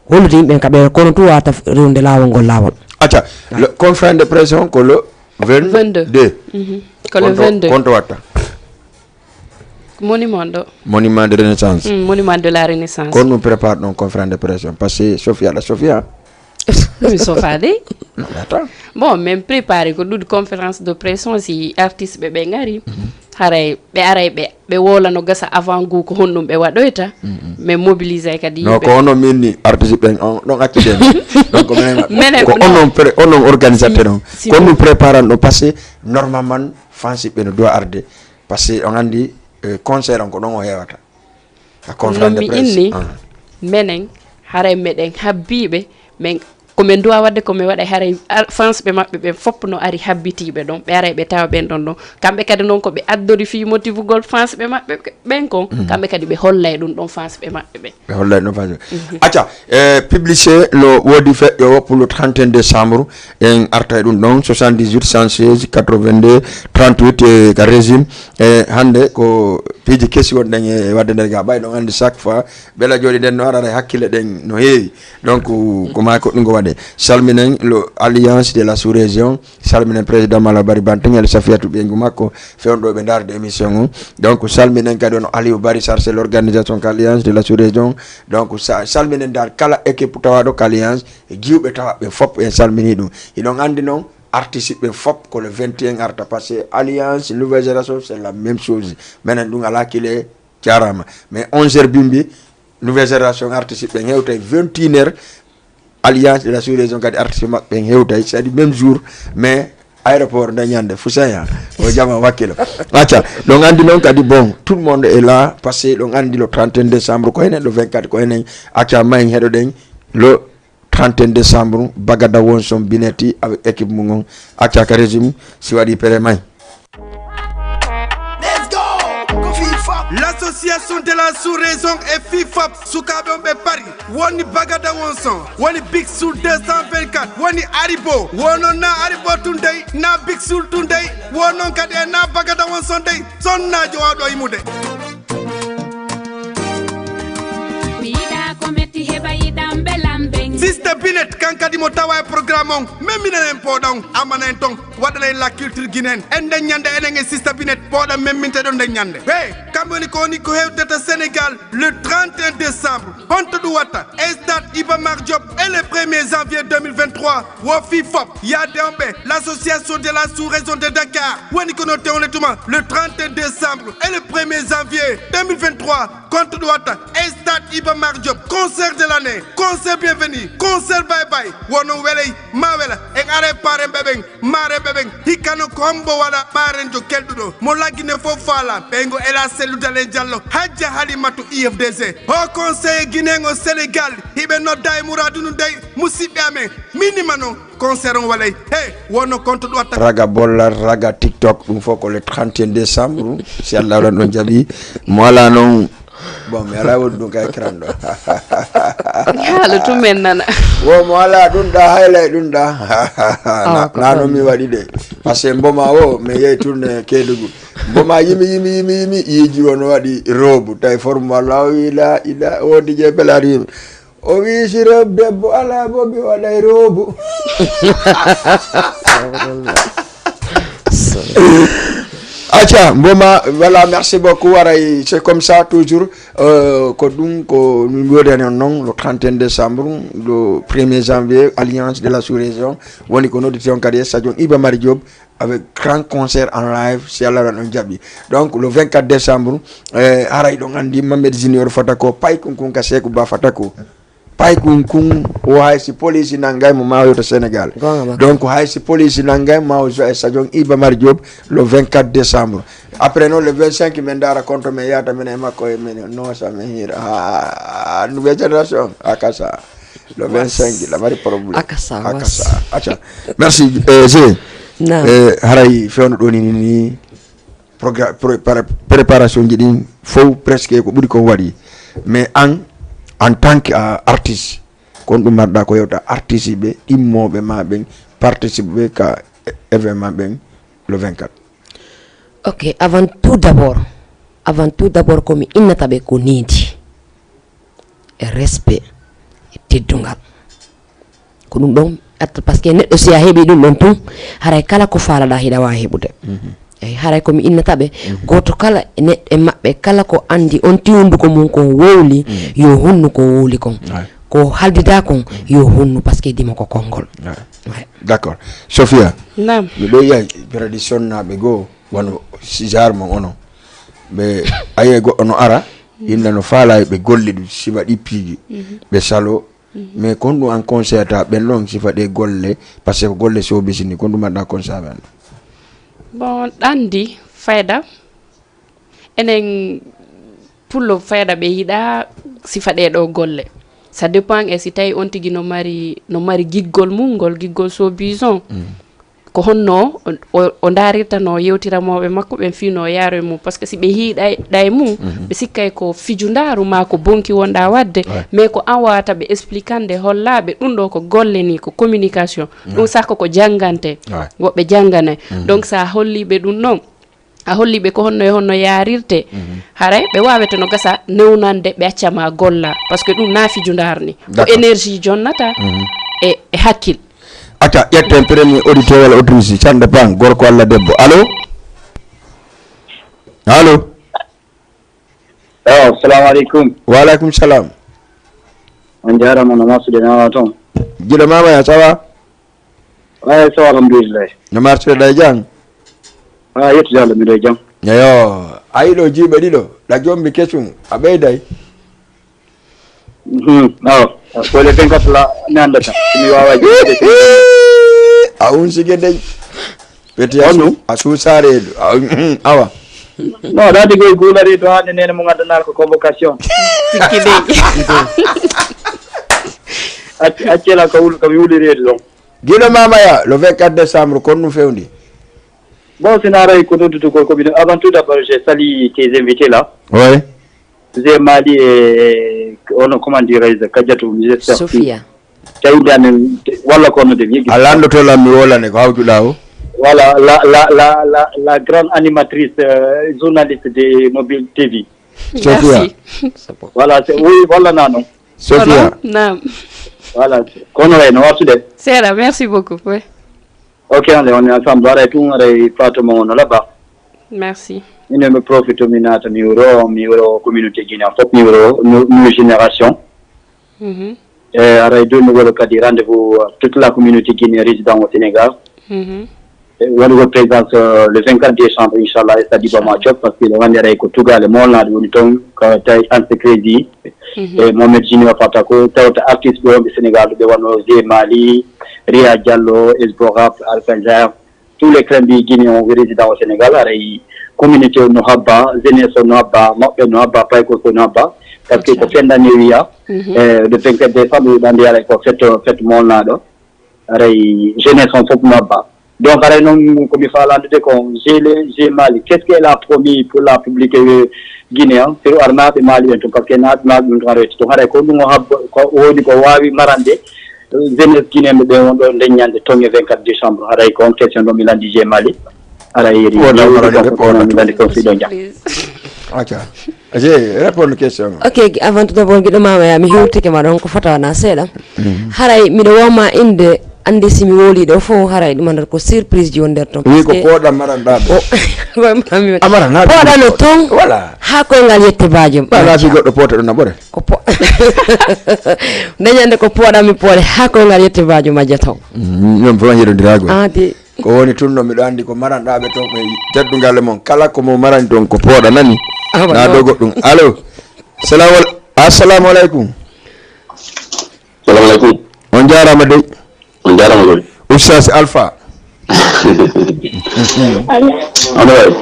hollude yimɓen kaɓe kono tout wawata rewde lawol ngol lawol acca le conférence de presse on ko le 22 ko le 22 konto watta monument de renaissance monument de la renaissance kon nous prépare donc conférence de presse parce que Sophia mi sofade attends bon même préparé ko ɗuɗi conférence de presse si artiste ɓe ngari haray ɓe aray ɓe wolano gasa avant gu ko honɗum ɓe waɗoyta mais mobiliser kadi non ko onon minni artiste ɓen ɗon acciden donc menen ko onon organisateur on kon nous préparan ɗo parce que normalement fansi ɓe no doit arde parce que on andi concert on ko ɗon o hewata a conférence de presse inni menen haray meɗen habbiɓe men komin duwa wadde komi waɗa haray fans ɓe maɓɓe ɓe fopp no ari habbitiɓe ɗon ɓe aray ɓe tawa ɓen ɗon ɗon kamɓe kadi noon ko ɓe addori fi motive gol fans ɓe maɓɓe ɓen kon kamɓe kadi ɓe hollay ɗum ɗon fans ɓe maɓɓe ɓe hollay ɗum fans acca publicé no woodi feƴƴo pour le 31 décembre en arta e ɗum ɗon 78 116 82 38 e ka régime e hande ko piiji kesi wonɗen e wadde nder ga ɓay ɗon andi chaque fois beela jooɗi nden no arara hakkille ɗen no heewi donc ko ma ko ɗum go waɗe salminen le alliance de la sous-région salminen président Malabari Bantingel Safiatou ɓeygu makko fewɗo ɓe darde émission o donc salminen kadi ono Aliou Bari chargé l'organisation qu'alliance de la sous-région donc salminen dal kala équipe tawaɗo qu'alliance e jiwɓe tawa ɓe fop en salmini ɗum iɗon andi noon artiste ɓe fop ko le 21 arta parce que alliance nouvelle génération c'est la même chose menen ɗum ala kile jarama mais 11h bimbi nouvelle génération artiste ɓe hewtay 21h alliance de la sous-région kadi artiste maɓɓe hewtay c'est à dire même jour mais aéroport dañande Foussaya o jama wakkilo acca ɗon andi noon kadi bon tout le monde est là parce que ɗon andi le 31 décembre ko enen le 24 ko enen acca mayen heɗoɗen le 31 décembre Bagada Wonson Bineti avec équipe mum acca ka régime si waɗi pere may. L'association de la sous-région et FIFAP Sukabe Paris woni Bagada Wonson woni Big Soul 224 woni Aribo wono na Aribo tundey na Big Soul tundey wono kadi na Bagada Wonson dey sonnajo wawɗo yimude kankadi mo tawa e programme on même minen poɗon amanen ton waɗana la culture guinéenne en nden ñande enen e sista binet poɗon memminte ɗon nden ñande hey kamɓe woni ko woni ko hewdata Sénégal le 31 décembre honto ɗum watta stade Iba Mar Diop et le 1er janvier 2023 wo FIFOP yaade on ɓe l'association de la sous-région de Dakar woni kono tewle tuma le 31 décembre et le 1er janvier 2023 contre ɗum watta stade Iba Mar Diop concert de l'année concert bienvenue concert bye bye wono weley ma wela en are paren ɓeɓen mare ɓeɓen hikkano ko hombo waɗa marenjo kelɗuɗo mo laggine fof faala ɓeygo ela selludale diallo hajja halimatu IFDC o conseil guinéen au Sénégal hiɓe nodda e mouradunu dey musidɓe amen minima noon concert on walay hey wono compte ɗo watta raga bollar raga TikTok ɗum fof ko le 31 décembre si Allah waɗan ɗon jaaɓi mo ala noon bon mi ala woɗi ɗum kay kiran ɗo haala tumen nana wo mo ala ɗum ɗa haylay ɗum ɗa nano mi waɗi de par ce que mboma o mi yeyi tourne Kédougou mboma yimi yiiji on waɗi robe tawi forme walla o wi la ila wodi je belari yimi o wi si robe debbo ala bo mi waɗay robe Acha, mboma, voilà, merci beaucoup. C'est comme ça toujours. Nous non, le 31 décembre, le 1er janvier, Alliance de la sous-région, Iba Mar Diop, avec grand concert en live, c'est à la Njabi. Donc, le 24 décembre, Haray Dongandi, Mamed Junior Fatako, Pai Kunkun Kaseku Ba Fatako. Pai kunkun o haysi police nangay mo mawo to Sénégal donc haysi police nangay mawo so stadion Iba Mar Diop le 24 décembre après non le 25 men dara contre me yata men e makko e men no sa men hira nouvelle génération akasa le 25 la mari problème akasa acha merci haray fewno do ni programme préparation jidi fo presque ko buri ko wadi mais en tant qu'artiste, quand on m'a d'accord, artiste, immobe ma ben participer à événement ben le 24. Ok, avant tout d'abord comme il tabe ko nidi respect et tedungal ko dum don parce que neddo si a hebi dum don tum haray kala ko faala da hida wa hebude ay haray ko mi innataɓe goto kala neɗɗe maɓɓe kala ko andi on tiwundu ko mum kon wowli yo hunnu ko wowli kon ko haldida kon yo hunnu parce que dima ko konngol d'accord Sophia nam miɗo yiya tradition naɓe goo wono sijar mon ono ɓe aye goɗɗo no ara inna no faala ɓe golle ɗum sifa ɗi piiji ɓe salo mais kon ɗum en concert ta ɓen ɗon sifa ɗe golle par ce que golle sobisini kon ɗum waɗɗa concert ɓen bon ɗandi fayda enen pullo fayda ɓe yiɗa sifa ɗeɗo golle ça dépend e si tawi on tigi no mari giggol giggol so bison ko honno o darirta no yewtiramoɓe makko ɓen fino yaaro e mum par ce que si ɓe hiiɗa e mum ɓe sikkay ko fiju ndaru ma ko bonki wonɗa wadde mais ko an wawata ɓe expliquande hollaɓe ɗum ɗo ko golle ni ko communication ɗum sakko ko janggante woɓɓe janggane donc sa holliɓe ɗum noon a holliɓe ko honno yarirte haray ɓe wawete no gasa newnande ɓe accama golla par ce que ɗum na fiju ndarni ko énergie jonnata e hakkil Acha yetten premier auditeur wala auditrice ça dépend gorko walla debbo allo assalamu alaikum wa alaikum salam on jarama no masude nawa ton jiɗo mama ya ça va ça va alhamdulillah no martude ɗa jang yettude Allah miɗo e jam eyo ayi ɗo jiiɓe ɗiɗo ɗa jombi kesum a ɓeyday ko le 24 la mi andata mi wawa a unsige dey peti a suusareeɗo awa non dadi koye guulari to hande nene mo gandanal ko convocation tikki dey accela ko mi wulireede ɗon guiɗo mamaya le 24 décembre kon ɗum fewndi bon sina aray ko noddude ko komi avant tout d'abord j'ai salué tes invités là oui Zé Mali et on comment dirais-je Kadiatou j'espère Sophia tawde amen walla ko no de yegi a landotolam mi wolane ko hawtuɗa o voilà la grande animatrice journaliste de Mobile TV Sophia voilà c'est oui voilà non Sophia nam Voilà. Qu'on aurait, non, C'est là, merci beaucoup. Ouais. Ok, on est ensemble. Voilà, tout on est pratiquement là-bas. Merci. Il me profite de minute, miro communauté guinéenne, new génération. Deux nouveaux cas de rendez-vous toute la communauté guinéenne résidant au Sénégal. On représente le 24 décembre, Inch'Allah, c'est-à-dire parce que le Rwanda est tout le monde là, nous sommes en crédit. Mohamed Junior Fatako, artiste du Sénégal, de Mali, Ria Diallo, Esborap, Alphazer, tous les crèmes guinéens résidant au Sénégal, la communauté Nohaba, Zenes Nohaba, Nohaba, Paiko Nohaba, parce que c'est fin d'année, le 24 décembre, dans les fête monde là, jeunesse en fait Nohaba. Donc, comme il fallait j'ai Mali. Qu'est-ce qu'elle a promis pour la publique guinéenne? C'est l'armée de Mali, parce que nous avons marandé. Jeunesse guinéenne de 24 décembre. Une question de Milan DJ Mali. Ok. J'ai répondu à la question. Ok, avant tout d'abord, je vais ande simi woli do fo haray dum andal ko surprise ji wonder ton wi ko poda maranda amara na poda no ton wala ha ko ngal yette baajo wala fi goddo poda na bore ko po dañande ko poda mi pole ha ko ngal yette baajo majja ton ñom fo ngido dirago de ko woni tunno mi do andi ko maranda be ton be teddungal mon kala ko mo marani ton ko poda nani na do goddum allo assalamu alaikum on jarama dey Oustaz Alpha.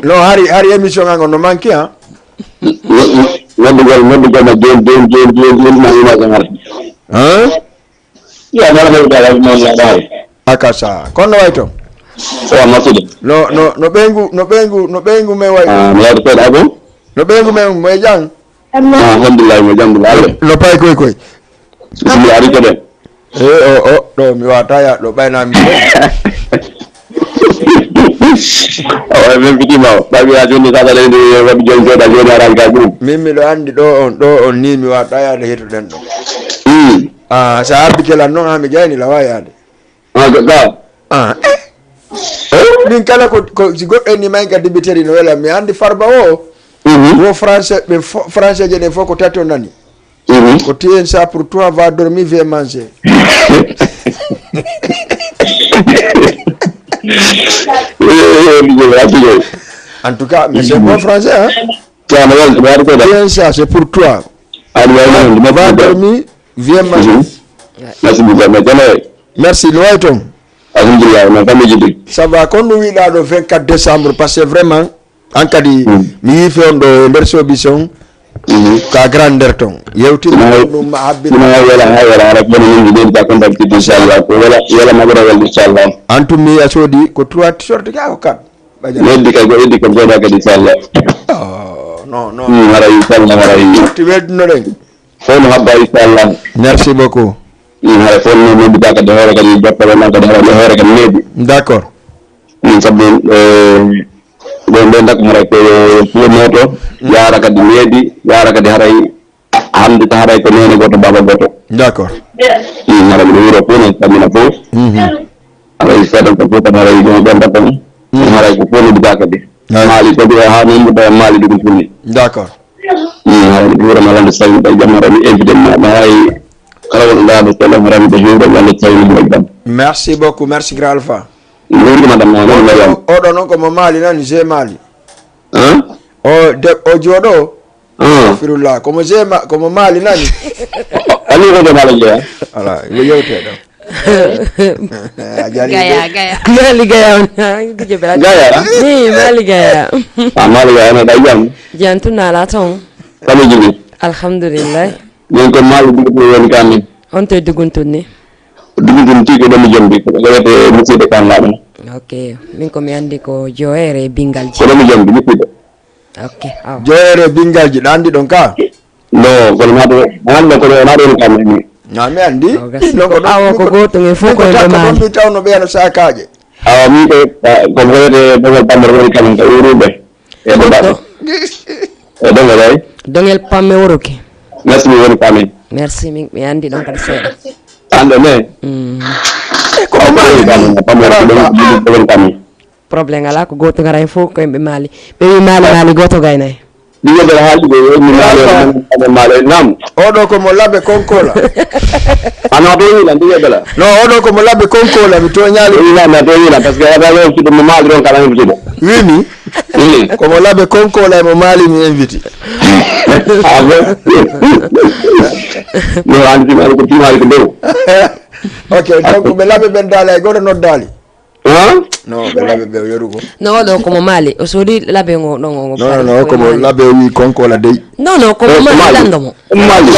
No, hari émission ngango no manki ha. Akasa. Kono waito. No bengu me wai. No bengu me mo jang. Alhamdulillah mo jang dulale. No pay koy. Bismillah kede. Do mi wata ya do bayna mi o men bitima babi ya joni sada le de wabi jonjo da joni ara ga dum mimmi do andi do on ni mi wata ya de hetu den do sa arbi kala non ha mi jani la waya de ga min kala ko si goddo ni may ga dibiteri no wala mi andi farba o wo français be français je de foko tato nani Quand tu es ça pour toi, va dormir, viens manger. En tout cas, mais c'est bon français, hein? Viens ça, c'est pour toi. Va dormir, viens manger. Merci beaucoup. Merci, Noëton. Ça va, quand nous sommes là le 24 décembre, parce que vraiment, en cas de mi fait un verso bison. Ka grandeur ton yewti dum habbi wala bonu ngi da ko ndal ci inshallah wala magara wal inshallah antum mi asodi ko 3 t-shirt ka ko kat weddi ko joda ka inshallah non mara inshallah mara ti wedno den fon habba inshallah merci beaucoup mara fon no bi da ka de hore ka ni joppale na ka de hore ka nebi d'accord ni sabbe bon ndak mara ko moto yara ka di nebi yara ka di haray hamdi ta haray ko nene goto baba goto d'accord mara bi wuro ko ne tamina fo aray sada ko ta haray do banda tan haray ko fo di baka di mali ko bi ha no do mali dugul funni d'accord haray bi wuro mala sawi da jamara ni évidemment haray kala wala do tele mara bi do wala sawi ni dam merci beaucoup merci grand Alpha ngi madame o do non ko mo mali nan je mali o jodo firullah como jema como mali nani ali ko mali ya ala yewte do gaya mali gaya ni mali gaya mali gaya na da jam jantuna la ton kami jibi alhamdulillah ni ko mali dugu woni kamin on te duguntuni duguntuni ko do jambi ko wete muside kan la ok min ko mi andi ko joere bingalji ko do jambi ni ok joere bingalji dandi don ka no ko ma do ko na do kan ni na mi andi no ko awo ko goto ngi fu ko do ma mi tawno be no sakaaje awa mi ko wete do pammer woni kan ko urube e do dongel pamme woroke merci mi woni pamme merci mi andi don kadi seeda ando ne ko problème ala ko goto garay fo ko be mali be mali goto gaynay diga be haalde ni mali nam odo ko mo labbe konkola ana do ni diga bela no odo ko mo labbe konkola mi to nyaali ina na do ni parce que ada yo ci mo mali don kala mi wini ko mo labbe konkola mo mali mi invite no andi mali ko timali ko do okay donc be labbe ben dala goto no dali no be labbe be yorugo no do ko mo mali o sodi labbe ngo no no ko mo labbe wi konkola dey no ko mo mali dandomo mali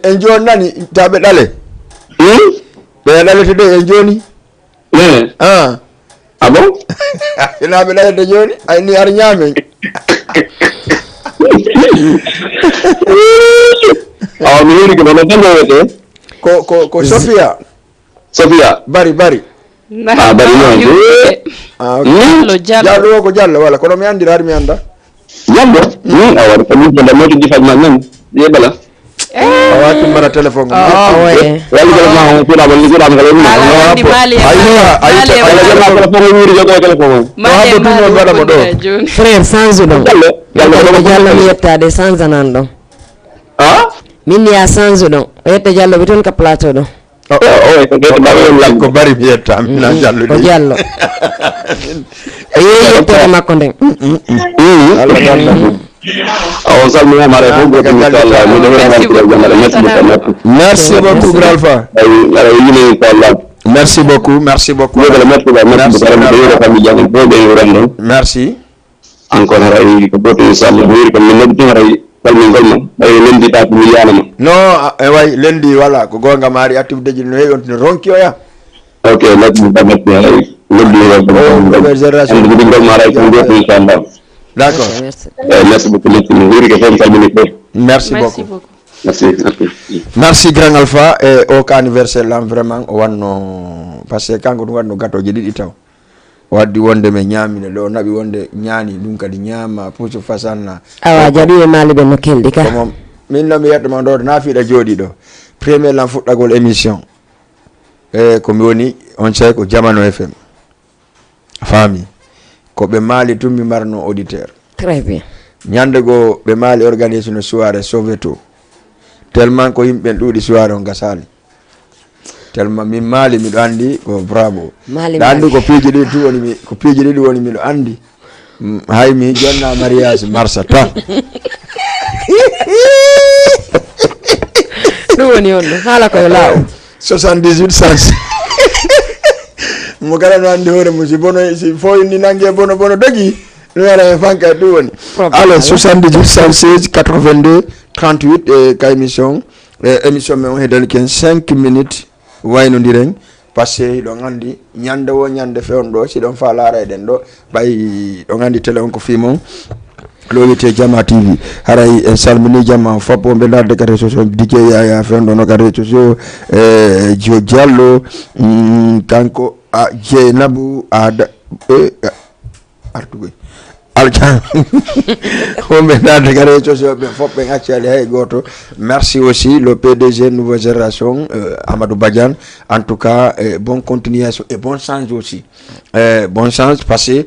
en joni nani tabe dale be dale to de en joni bon ina be dale de joni ay ni ar nyame mi yiri ko no tan wete ko Sofia bari bari no jallo ko jallo wala kono mi andi mi anda jallo awar ko mi da modi di fajma nan ye bala awati mara telephone ouais wala ko ma ko da wala ko da ngale ni ay frère sans don jallo mi yettade sans anando min ya sans don yetta jallo bi ton ka plateau do ko bari mi yetta mi na jallo ko jallo yettere makko den Allah dalla merci beaucoup Gralfa merci beaucoup merci encore ay ko boto inshallah wiri ko min noddi haray balmi golma ay lendi ta ko yanama no way lendi wala ko gonga mari activité ji no heyon no ronki o ya ok lati ba metti ay lendi nouvelle génération ndi ngol mari ko boto inshallah d'accord merci beaucoup wiri ko fam salmini ko merci beaucoup merci grand alpha et au anniversaire là vraiment o wanno parce que kanko dum wanno gato ji didi taw waddi wonde me nyamine do nabi wonde nyani dum kadi nyama puso fasanna awa jadi e mali be no keldi ka min no mi yeddo ma do na fiida jodi do premier lan fuddagol émission ko mi woni on sey ko Jamano FM fami ko be mali tummi marno auditeur très bien nyande go be mali organise no soirée soveto tellement ko yimbe dudi soirée on gasali tellement mi mali mi do andi ko bravo andi ko piiji di tu woni mi ko piiji di woni mi do andi hay mi jonna mariage marsa ta do woni on hala ko law 78 cents mo gara no andi hore mo si bono si foy ni nangue bono dagi no era fanka do woni alors 78 116 82 38 ka émission me on hedal 5 minutes wayno ndiren passé do ngandi nyande wo nyande fewndo si don fa laara den do bay do ngandi tele on ko fimon lowite Jama TV haray en salmini Jama foppo be ladde kare soso dike ya fewndo no kare soso jo Diallo kanko a Jenabu ada artugo aljan hombe ladde kare soso be foppe actually hay goto merci aussi le PDG nouvelle génération Amadou Badiane en tout cas bonne continuation et bon chance aussi bon chance parce que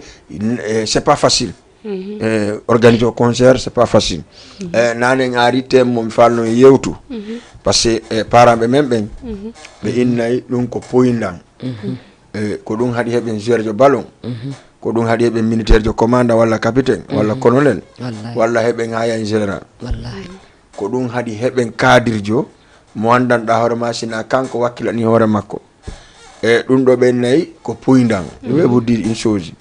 c'est pas facile organiser un concert c'est pas facile nane ngari tem mom falno yewtu parce que parents be membe be innay dum ko poyindan ko dum hadi heben joueur jo ballon ko dum hadi heben militaire jo commandant wala capitaine wala colonel wala heben haya en général wallahi ko dum hadi heben kadirjo mo andanda hoore machine kanko wakkilani hoore makko dum do be nay ko poyindan we vous dire une chose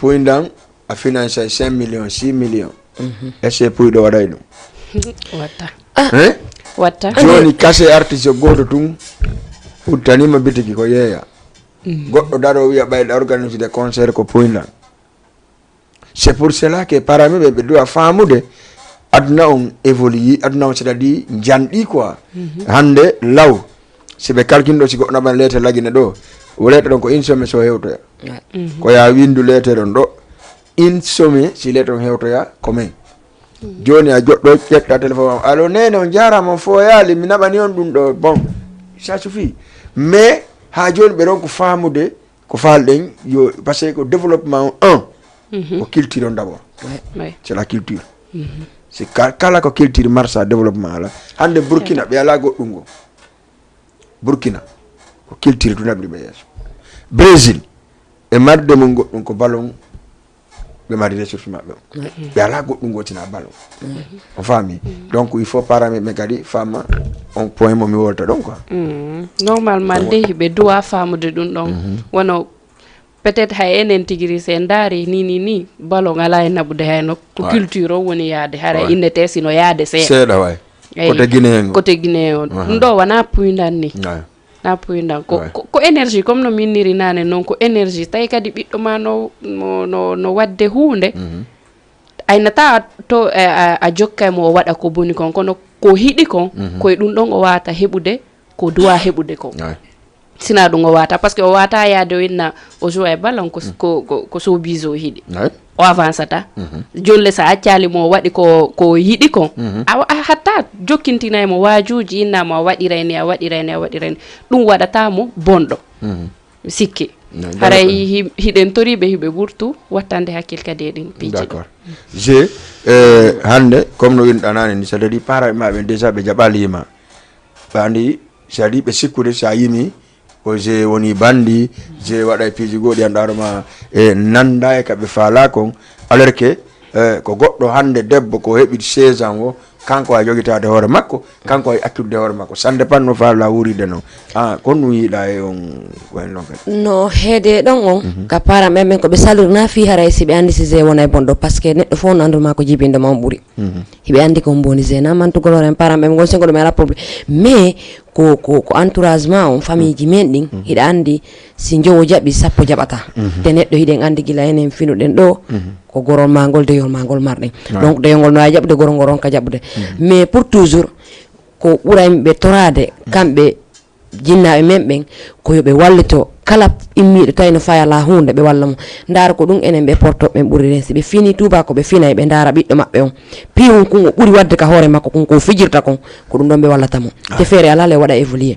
poyindan a financé 5 millions 6 millions et c'est pour do waday dum wata joni casse artiste goto tum utani ma bitiki ko yeya goddo daro wiya bayda organiser des concerts ko poyindan c'est pour cela que parami be doit famude aduna on évolue aduna on c'est-à-dire jandi quoi hande law si be calculo si goddo ban lettre lagine do wolete don ko insomne so hewto ko ya windu lettre don do insomne si lettre on hewto ya comme joni a joddo jetta téléphone allo nene on jarama fo yaali mi nabani on dum do bon ça suffit mais ha joni ɓe ɗon ko famude ko falɗen yo par ce que ko développement 1 ko culture on d'abord c'est la culture c'est kala ko culture marsa développement ala hande Burkina ɓe ala goɗɗum go Burkina ko culture to naɓri ɓe yeeso Brésil e marde mum goɗɗum ko ballon ɓe mari ressource maɓɓe o ɓe ala goɗɗum gotina ballon on faami donc il faut parami ɓe kadi famma on point momi wolta ɗon quoi normalement de hiɓe duwa famude ɗum ɗon wono peut-être hay enen tigiri se ndaari ni ballon ala e naɓude hayno ko culture o woni yaade hara innete sino yaade seeɗa way côté Guinée o ɗum ɗo wona puydan ni na puydan ko énergie comme no minniri nane noon ko énergie tawi kadi ɓiɗɗo ma no wadde hunde aynata to a jokka mo o waɗa ko boni kon kono ko hiɗi kon koye ɗum ɗon o wata heɓude ko duwa heɓude ko sina ɗum o wata par ce que o wata yaade o inna o joue e ballon ko showbiz o hiɗi o avance ata jolle sa accali mo waɗi ko yiɗi kon a hatta jokkintina mo wajuji innama a waɗirayni ɗum waɗatamo bonɗo sikki haray hiɗen toriɓe hiɓe ɓurtu wattande hakkille kadi e ɗin piiji d'accord hande comme no winɗanani ni c'est à dire paraɓe maɓe déjà ɓe jaɓali yima ɓe andi c'est à dire ɓe sikkude sa yimi ko je woni bandi je waɗa e piiji goɗi andaroma e nanda e kaɓe faala kon alors que ko goɗɗo hande debbo ko heɓi 16 ans o kanko a jogitade hoore makko kanko ay accurde hoore makko ça dépend no faala wuride noon kon no yiiɗa e on wayno kadi no heede ɗon on ka param ɓen ko ɓe salirna fi haray si ɓe andi si je wona e bonɗo par ce que neɗɗo fof no anduma ko jibinde ma on ɓuuri hiɓe andi ko mboni je na mantugol hoore en param ɓen gon sengo ɗum ala probléme mais ko entourage ma on famille ji men ɗin hiɗa andi si jowo jaɓi sappo jaɓata te neɗɗo hiɗen andi gila enen finuɗen ɗo ko gorol magol deyol magol marɗen donc deyolngol no wawi jaɓude gorol ngol ronka jaɓude mais pour toujours ko ɓurayɓe torade kamɓe jinnaɓe men ɓen ko yoɓe wallito kala immiɗo tawi no fayala hunde ɓe walla mo ndaara ko ɗum enen ɓe portoɓe ɓen ɓuuri ren si ɓe fini tuba ko ɓe finay ɓe ndaara ɓiɗɗo maɓɓe on piwum kun o ɓuuri wadde ka hoore makko kun ko fijirta kon ko ɗum ɗon ɓe wallatamo te feere ala le waɗa évoluer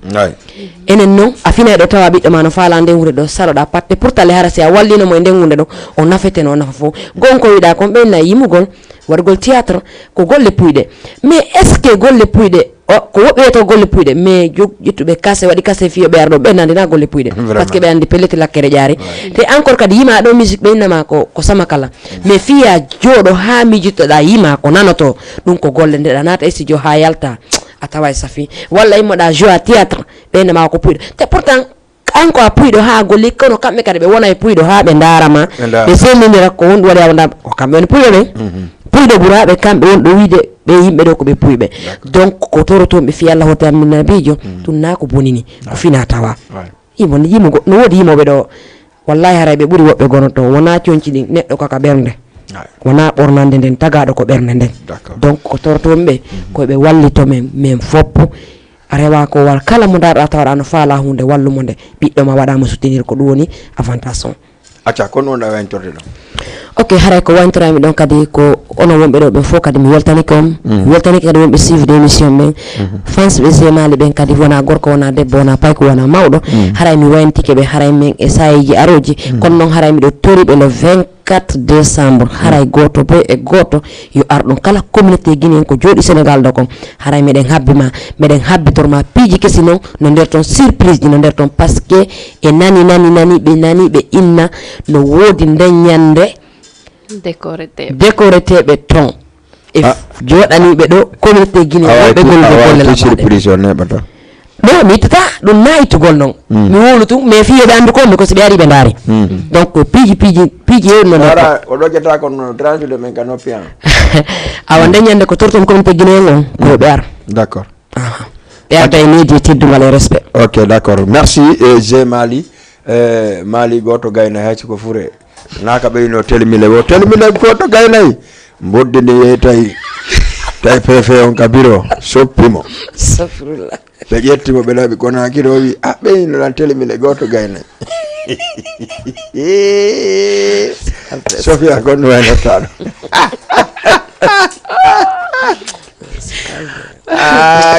enen noon a finay ɗo tawa ɓiɗɗo ma no faala nden hunde ɗo saloɗa patte pourtant le hara si a wallinomo e nden hunde ɗo o nafete no nafa fof gon ko wiɗa kon ɓenna yimugol waɗgol théâtre ko golle puyɗe mais est ce que golle puyɗe ko woɓɓe wiyata golle puyɗe mais ƴettuɓe kase waɗi kase fiyo ɓe arɗo ɓennandina golle puyɗe par ce que ɓe andi pellete lakkere ƴaari te encore kadi yima ɗo musique ɓe innama ko sama kala mais fiya jooɗo ha mijittoɗa yima ko nanoto ɗum ko golle ndeɗa naata e studio ha yalta a tawa e safi walla immoɗa joué a théâtre ɓe innama ko puyɗo te pourtant an ko a puyɗo ha golli kono kamɓe kadi ɓe wona e puyɗo ha ɓe darama ɓe sendidira ko wonɗu waɗi awda ko kamɓe woni puyɗo ɓen puyɗo ɓuraɓe kamɓe wonɗo wiide ɓe yimɓe ɗo ko ɓe puyɓe donc ko toroton ɓe fi Allah hoto amin nabijo ɗum na ko bonini ko fina tawa yimo no woodi yimoɓe ɗo wallahi haray ɓe ɓuuri woɓɓe gonoto wona coñci ɗin neɗɗo kaka ɓernde wona ɓornande nden tagaɗo ko ɓernde nden donc ko toroton ɓe koɓe wallito men foppu a rewa ko wal kala mo darɗa tawaɗa no faala hunde wallumo nde ɓiɗɗo ma waɗama soutenir ko ɗum woni avantage on acca kono on ɗa wayntorde ɗon ok haray ko wantorami ɗon kadi ko onon wonɓe ɗo ɓen fof kadi mi weltanike on mi weltanike kadi wonɓe suive d' émission ɓen fans ɓe gemali ɓen kadi wona gorko wona debbo wona payko wona mawɗo haray mi wayntike ɓe haray men e sayiji aroji kono noon haray miɗo toriɓe le 24 décembre haray goto boy e goto yo arɗon kala communauté guinéen ko jooɗi sénégal ɗo kon haray meɗen habbima meɗen habbitorma piiji kesi noon no nder toon surprise ɗi no nder toon par ce que e nani ɓe inna no woodi ndeññande décoreteɓe ton e joɗaniɓe ɗo communauté guinéen woɓe gollude golle surprise o neɓata non mi ittata ɗum na ittugol noon mi wolu tum mais fiyoɓe andu konɓe ko so ɓe ari ɓe ndaari donc piiji hewɗi no ara o ɗoƴƴata kono tranquille men ka noppi an awa ndeñande ko torton communauté guinéen on ko ɓe ar d' accord ɓe arda e needi e teddugal e respect ok d' accord merci g mali mali goto gayna hayso ko fure naka ɓeyno telmile o telmile goto gaynayi mbodde nde yeey tawi préfet on ka bureau soppimo safrullah ɓe ƴettimo ɓe laaɓi konakiri o wi a ɓeyno tan telmile goto gaynayi Sofia gonno waynotaɗo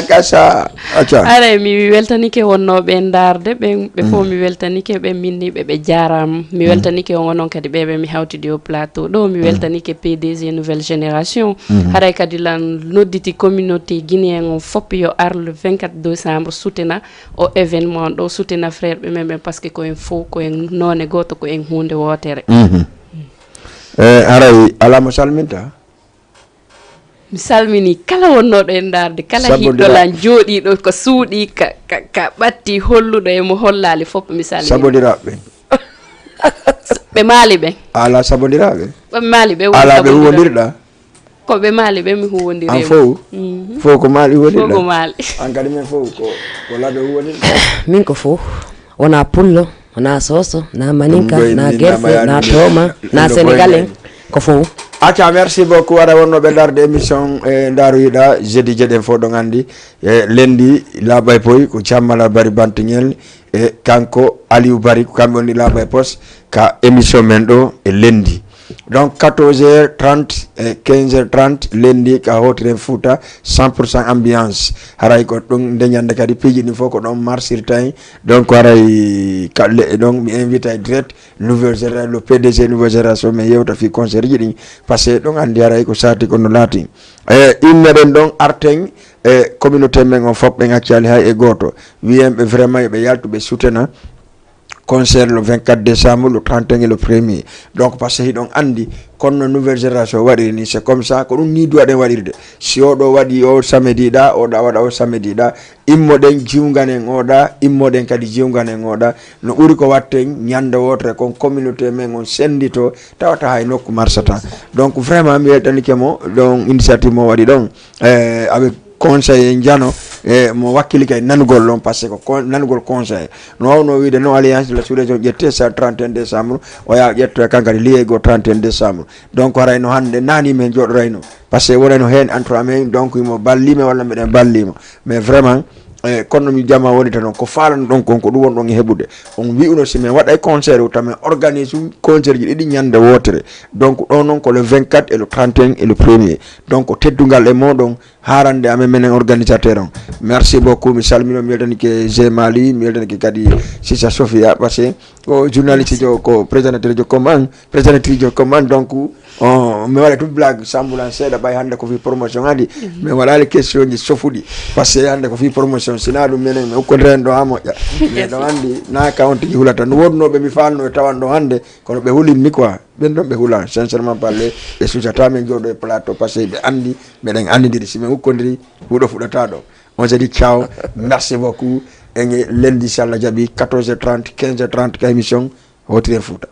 kasa acha are mi weltanike wonnoɓe darde ɓe fof mi weltanike ɓe minniɓe ɓe jaram mi weltanike onon kadi ɓeɓe mi hawtidi o plateau ɗo mi weltanike PDG nouvelle génération haray kadi lan nodditi communauté guinéen on fop yo ar le 24 décembre soutena o événement ɗo soutena frère ɓe men ɓen par ce que koyen fof koyen none goto koyen hunde wotere haray alamo salminta mi salmini kala wonnoɗo e darde kala hiɗɗolan jooɗiɗo ko suuɗi ka ɓatti holluɗo emo hollali fof mi salmini sabodiraɓe ɓe maali ɓen ala sabodiraɓe ɓe maali ɓe ala ɓe huwodirɗa ko ɓe maali ɓe mi huwodirema an fof fof ko maali huwodirɗa fof ko maali an kadi men fof ko laɗo huwodirɗa min ko fof wona pullo wona soso na maninka na gerse na toma na sénégalais ko fof acca merci beaucoup ara wonnoɓe darde émission daroyiɗa jeudi jeeɗen fof ɗo gandi lendi laaɓay poy ko cammala bari bantiñel e kanko aliou bari ko kamɓe woni laaɓay pos ka émission men ɗo e lendi donc 14h30 et 15h30 lendi ka hotiren fouta 100% ambiance haray ko ɗum deñande kadi piiji ɗi fof ko ɗon marsirta donc haray donc mi invite direct nouvelle génération le PDG nouvelle génération mais yewta fi concert ji ɗi par ce que ɗon andi haray ko sati kono laati immeɗen ɗon arten e communauté men on fof ɓe gaccali hay e goto wiyemɓe vraiment yoɓe yaltu ɓe soutena concert le 24 décembre, le 31 et le 1er. Donc, parce que donc andi, comme la nouvelle génération, c'est comme ça, qu'on n'y doit pas dire. Si on doit dire au samedi, on doit au samedi, immoden jiunganen oda, immoden kadi jiunganen oda, no uriko watten, nyanda wotre, kon communauté men, on sendito, tawata hay nok marsata. Donc, vraiment, mi mo, donc, initiative mo wadi donc, avec conseil njano mo wakkili kay nanugol lon parce que ko nanugol conseil no wiide no alliance de la sous-région ƴette sa 31 décembre o ya ƴetto kankadi liyego 31 décembre donc harayno hande nani men joɗorayno parce que wonano hen entre amen donc imo ballima walla meɗen ballima mais vraiment kono mi jama woni tan ko faalano ɗon kon ko ɗum won ɗon e heɓude on wi'uno si min waɗa concert o tamen organise concert ji ɗiɗi ñande wotere donc ɗon noon ko le 24 et le 31 et le 1er donc teddugal e moɗon harande amen menen organisateur on merci beaucoup mi salmino mi weltanike G Mali mi weltanike kadi Sisa Sofia parce que ko journaliste jo ko présentateur jo présentatrice jo commande donc mi waɗa tum blague sambulan seeɗa ɓay hande ko fi promotion adi mi waɗali question ji sofuɗi par ce que hande ko fi promotion sina ɗum minen mi hokkodire ɗo ha moƴƴa mais ɗo andi na kawon tigi hulata no wonnoɓe mi falno e tawan ɗo hande kono ɓe hulinni quoi ɓen ɗon ɓe hulan sincèrement parler ɓe sujata men jooɗo e plateau par ce que ɓe andi meɗen andidiri si min hokkodiri huuɗo fuɗata ɗo on se dit ciao merci beaucoup e lundi inchallah jaaɓi 14h30 15h30 ka émission hotiren fouta